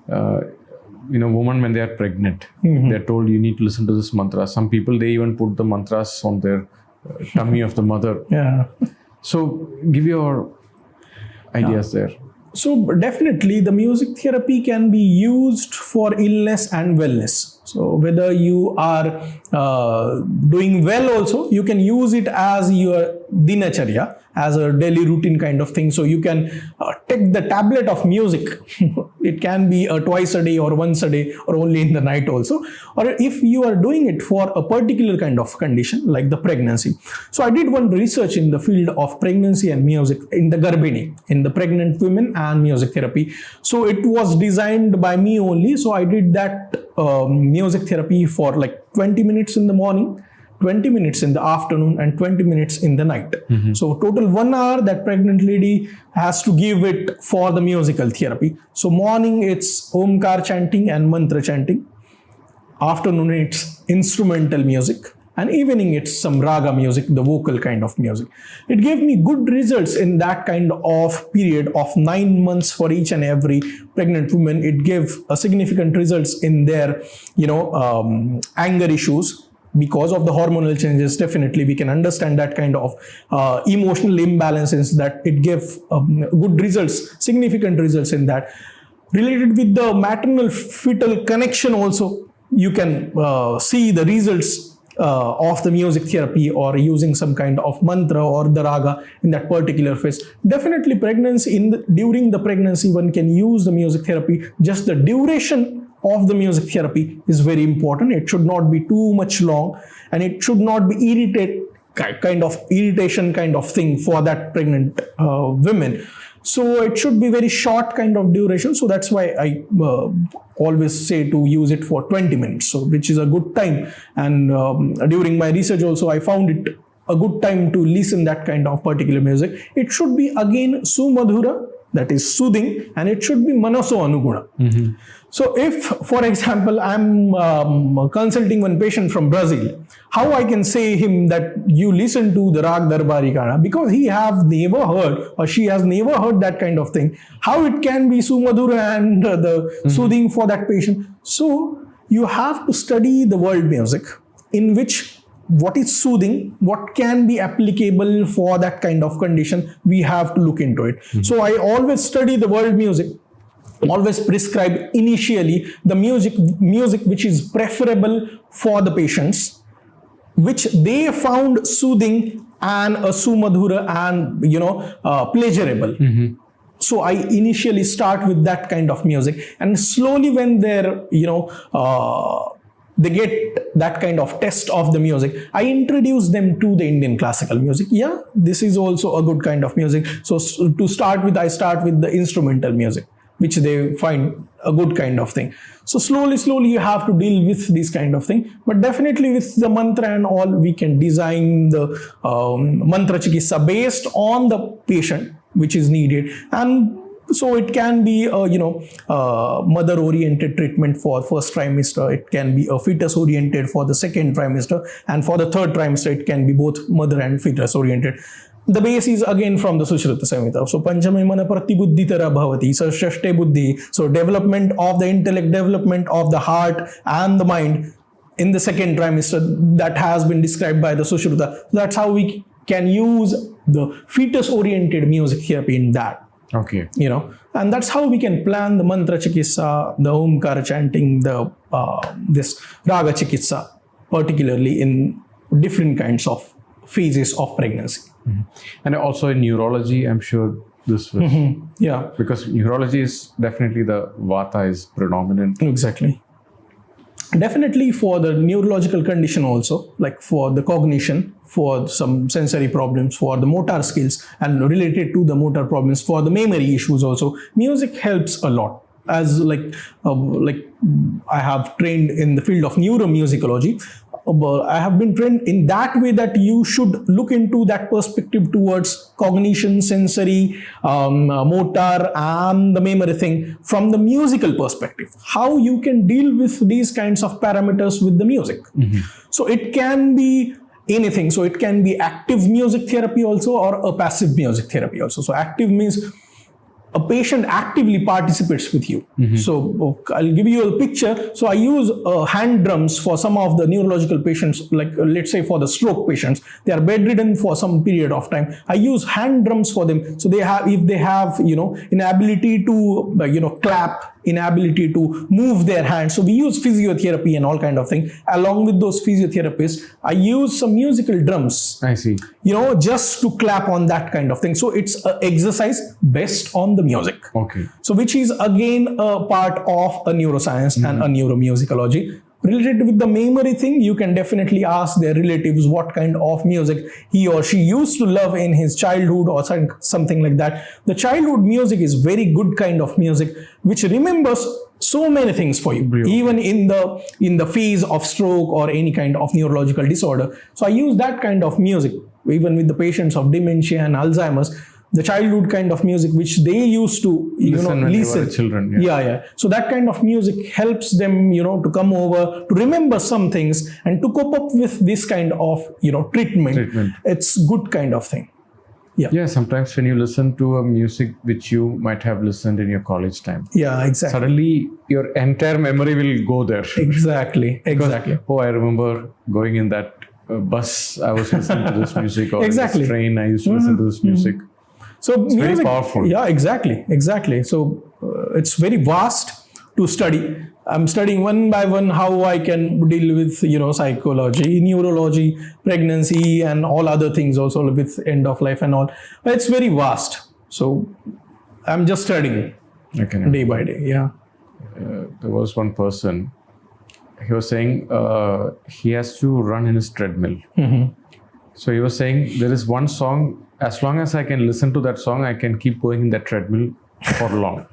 women when they are pregnant, they're told you need to listen to this mantra. Some people, they even put the mantras on their tummy of the mother. Yeah. So give your ideas there. So definitely the music therapy can be used for illness and wellness. So whether you are doing well also, you can use it as your dinacharya, as a daily routine kind of thing. So you can take the tablet of music. It can be twice a day or once a day or only in the night also. Or if you are doing it for a particular kind of condition like the pregnancy. So I did one research in the field of pregnancy and music in the Garbhini, in the pregnant women and music therapy. So it was designed by me only. So I did that music therapy for like 20 minutes in the morning, 20 minutes in the afternoon, and 20 minutes in the night. So total 1 hour that pregnant lady has to give it for the musical therapy. So morning it's Omkar chanting and mantra chanting. Afternoon it's instrumental music. And evening it's some raga music, the vocal kind of music. It gave me good results in that kind of period of 9 months for each and every pregnant woman. It gave a significant results in their, anger issues. Because of the hormonal changes, definitely we can understand that kind of emotional imbalances, that it gave good results, significant results in that. Related with the maternal fetal connection also, you can see the results of the music therapy or using some kind of mantra or the raga in that particular phase. Definitely pregnancy, during the pregnancy one can use the music therapy. Just the duration of the music therapy is very important. It should not be too much long, and it should not be irritation kind of thing for that pregnant women. So it should be very short kind of duration. So that's why I always say to use it for 20 minutes, so which is a good time. And during my research also, I found it a good time to listen that kind of particular music. It should be again sumadhura, that is soothing, and it should be manaso anuguna. Mm-hmm. So if, for example, I'm consulting one patient from Brazil, how I can say him that you listen to the Rag Darbari Kana, because he have never heard or she has never heard that kind of thing. How it can be sumadhura and the soothing for that patient? So you have to study the world music, in which what is soothing, what can be applicable for that kind of condition, we have to look into it. Mm-hmm. So I always study the world music, always prescribe initially the music which is preferable for the patients, which they found soothing and sumadhura and pleasurable. Mm-hmm. So I initially start with that kind of music, and slowly when they're they get that kind of test of the music, I introduce them to the Indian classical music. Yeah, this is also a good kind of music. So to start with, I start with the instrumental music, which they find a good kind of thing. So slowly you have to deal with this kind of thing. But definitely with the mantra and all, we can design the mantra chikitsa based on the patient, which is needed. And so it can be mother-oriented treatment for first trimester. It can be a fetus-oriented for the second trimester. And for the third trimester, it can be both mother and fetus-oriented. The base is again from the Sushruta Samhita. So Panchame mana pratibuddhitara bhavati. So Shashte buddhi. So development of the intellect, development of the heart and the mind in the second trimester, that has been described by the Sushruta. That's how we can use the fetus-oriented music therapy in that. Okay. And that's how we can plan the mantra chikitsa, the omkara chanting, the this raga chikitsa, particularly in different kinds of phases of pregnancy. Mm-hmm. And also in neurology, I'm sure this was... Mm-hmm. Yeah. Because neurology is definitely the vata is predominant. Exactly. Definitely for the neurological condition also, like for the cognition, for some sensory problems, for the motor skills, and related to the motor problems, for the memory issues also, music helps a lot. As I have trained in the field of neuromusicology, I have been trained in that way that you should look into that perspective towards cognition, sensory, motor, and the memory thing from the musical perspective. How you can deal with these kinds of parameters with the music. Mm-hmm. So it can be anything. So it can be active music therapy also, or a passive music therapy also. So active means a patient actively participates with you. Mm-hmm. So I'll give you a picture. So I use hand drums for some of the neurological patients, like let's say for the stroke patients, they are bedridden for some period of time. I use hand drums for them. So if they have inability to clap, inability to move their hands. So we use physiotherapy and all kind of thing. Along with those physiotherapists, I use some musical drums. I see. Just to clap on that kind of thing. So it's an exercise based on the music. Okay. So which is again a part of a neuroscience and a neuromusicology. Related with the memory thing, you can definitely ask their relatives what kind of music he or she used to love in his childhood or something like that. The childhood music is very good kind of music which remembers so many things for you, Brilliant. Even in the phase of stroke or any kind of neurological disorder. So I use that kind of music even with the patients of dementia and Alzheimer's. The childhood kind of music which they used to listen. Children. Yeah. So that kind of music helps them to come over, to remember some things and to cope up with this kind of treatment. It's good kind of thing. Yeah, sometimes when you listen to a music which you might have listened in your college time. Yeah, exactly. Suddenly your entire memory will go there. Exactly. Because, I remember going in that bus, I was listening to this music, or in this train, I used to listen to this music. So it's music, very powerful. Yeah, exactly. So it's very vast to study. I'm studying one by one how I can deal with, psychology, neurology, pregnancy, and all other things also with end of life and all. But it's very vast. So I'm just studying day by day. Yeah. There was one person, he was saying he has to run in his treadmill. So he was saying there is one song, as long as I can listen to that song, I can keep going in that treadmill for long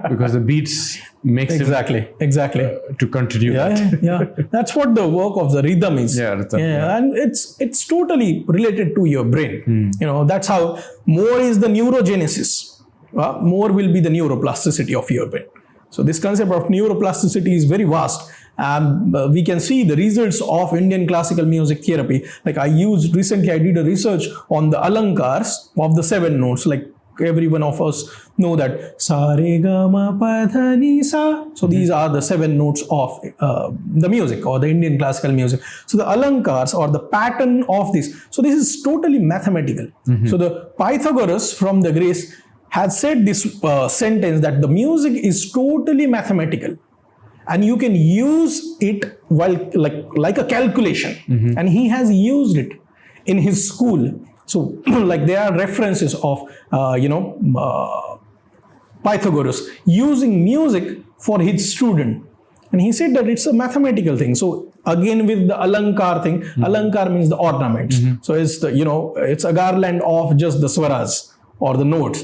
because the beats makes exactly to continue. Yeah. That's what the work of the rhythm is. And it's totally related to your brain. That's how more is the neurogenesis, more will be the neuroplasticity of your brain. So this concept of neuroplasticity is very vast. We can see the results of Indian classical music therapy. Like I did a research on the alankars of the 7 notes. Like every one of us know that sa re ga ma pa dha ni sa. So these are the 7 notes of the music or the Indian classical music. So the alankars or the pattern of this. So this is totally mathematical. So the Pythagoras from the Greece has said this sentence that the music is totally mathematical. And you can use it while like a calculation. And he has used it in his school. So like there are references of, Pythagoras using music for his student. And he said that it's a mathematical thing. So again with the alankar thing, alankar means the ornaments. So it's it's a garland of just the swaras or the notes.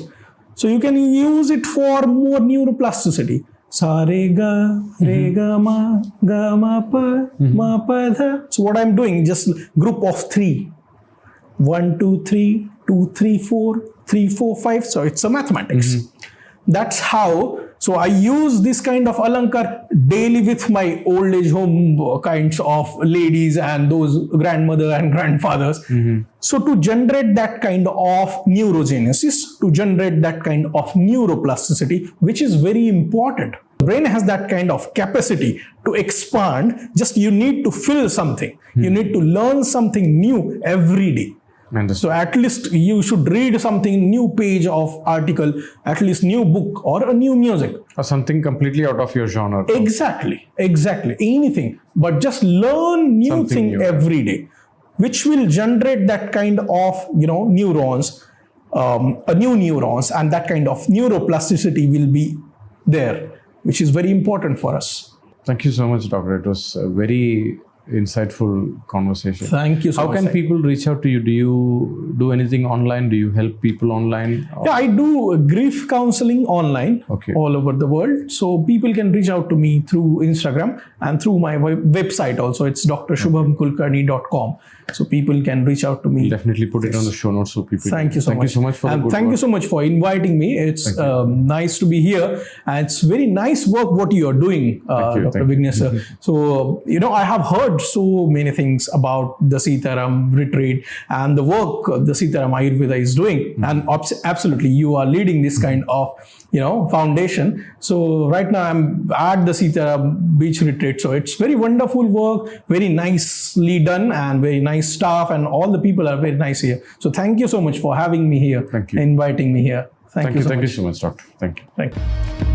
So you can use it for more neuroplasticity. Sa re ga ma pa dha. So what I'm doing, just group of 3. 1, 2, 3, 2, 3, 4, 3, 4, 5. So it's a mathematics. That's how. So I use this kind of alankar daily with my old age home kinds of ladies and those grandmother and grandfathers. So to generate that kind of neurogenesis, to generate that kind of neuroplasticity, which is very important. The brain has that kind of capacity to expand. Just you need to fill something. You need to learn something new every day. So at least you should read something, new page of article, at least new book or a new music. Or something completely out of your genre. Exactly. Anything. But just learn new thing every day, which will generate that kind of, neurons, new neurons, and that kind of neuroplasticity will be there, which is very important for us. Thank you so much, Doctor. It was a very insightful conversation. Thank you so much. How can people reach out to you? Do you do anything online? Do you help people online? Yeah, I do grief counseling online all over the world. So people can reach out to me through Instagram and through my website also. It's drshubhamkulkarni.com. So people can reach out to me. Definitely put it on the show notes so people. Thank you so much. Thank you so much for the good thank work. you so much for inviting me. It's nice to be here, and it's very nice work what you are doing, Dr. Vignesh. So I have heard so many things about the Sitaram retreat and the work the Sitaram Ayurveda is doing, and absolutely you are leading this kind of foundation. So right now I'm at the Sitaram beach retreat. So it's very wonderful work, very nicely done, and very nice staff, and all the people are very nice here. So thank you so much for having me here. Thank you. Inviting me here. Thank you so much. Thank you so much, Doctor. Thank you. Thank you.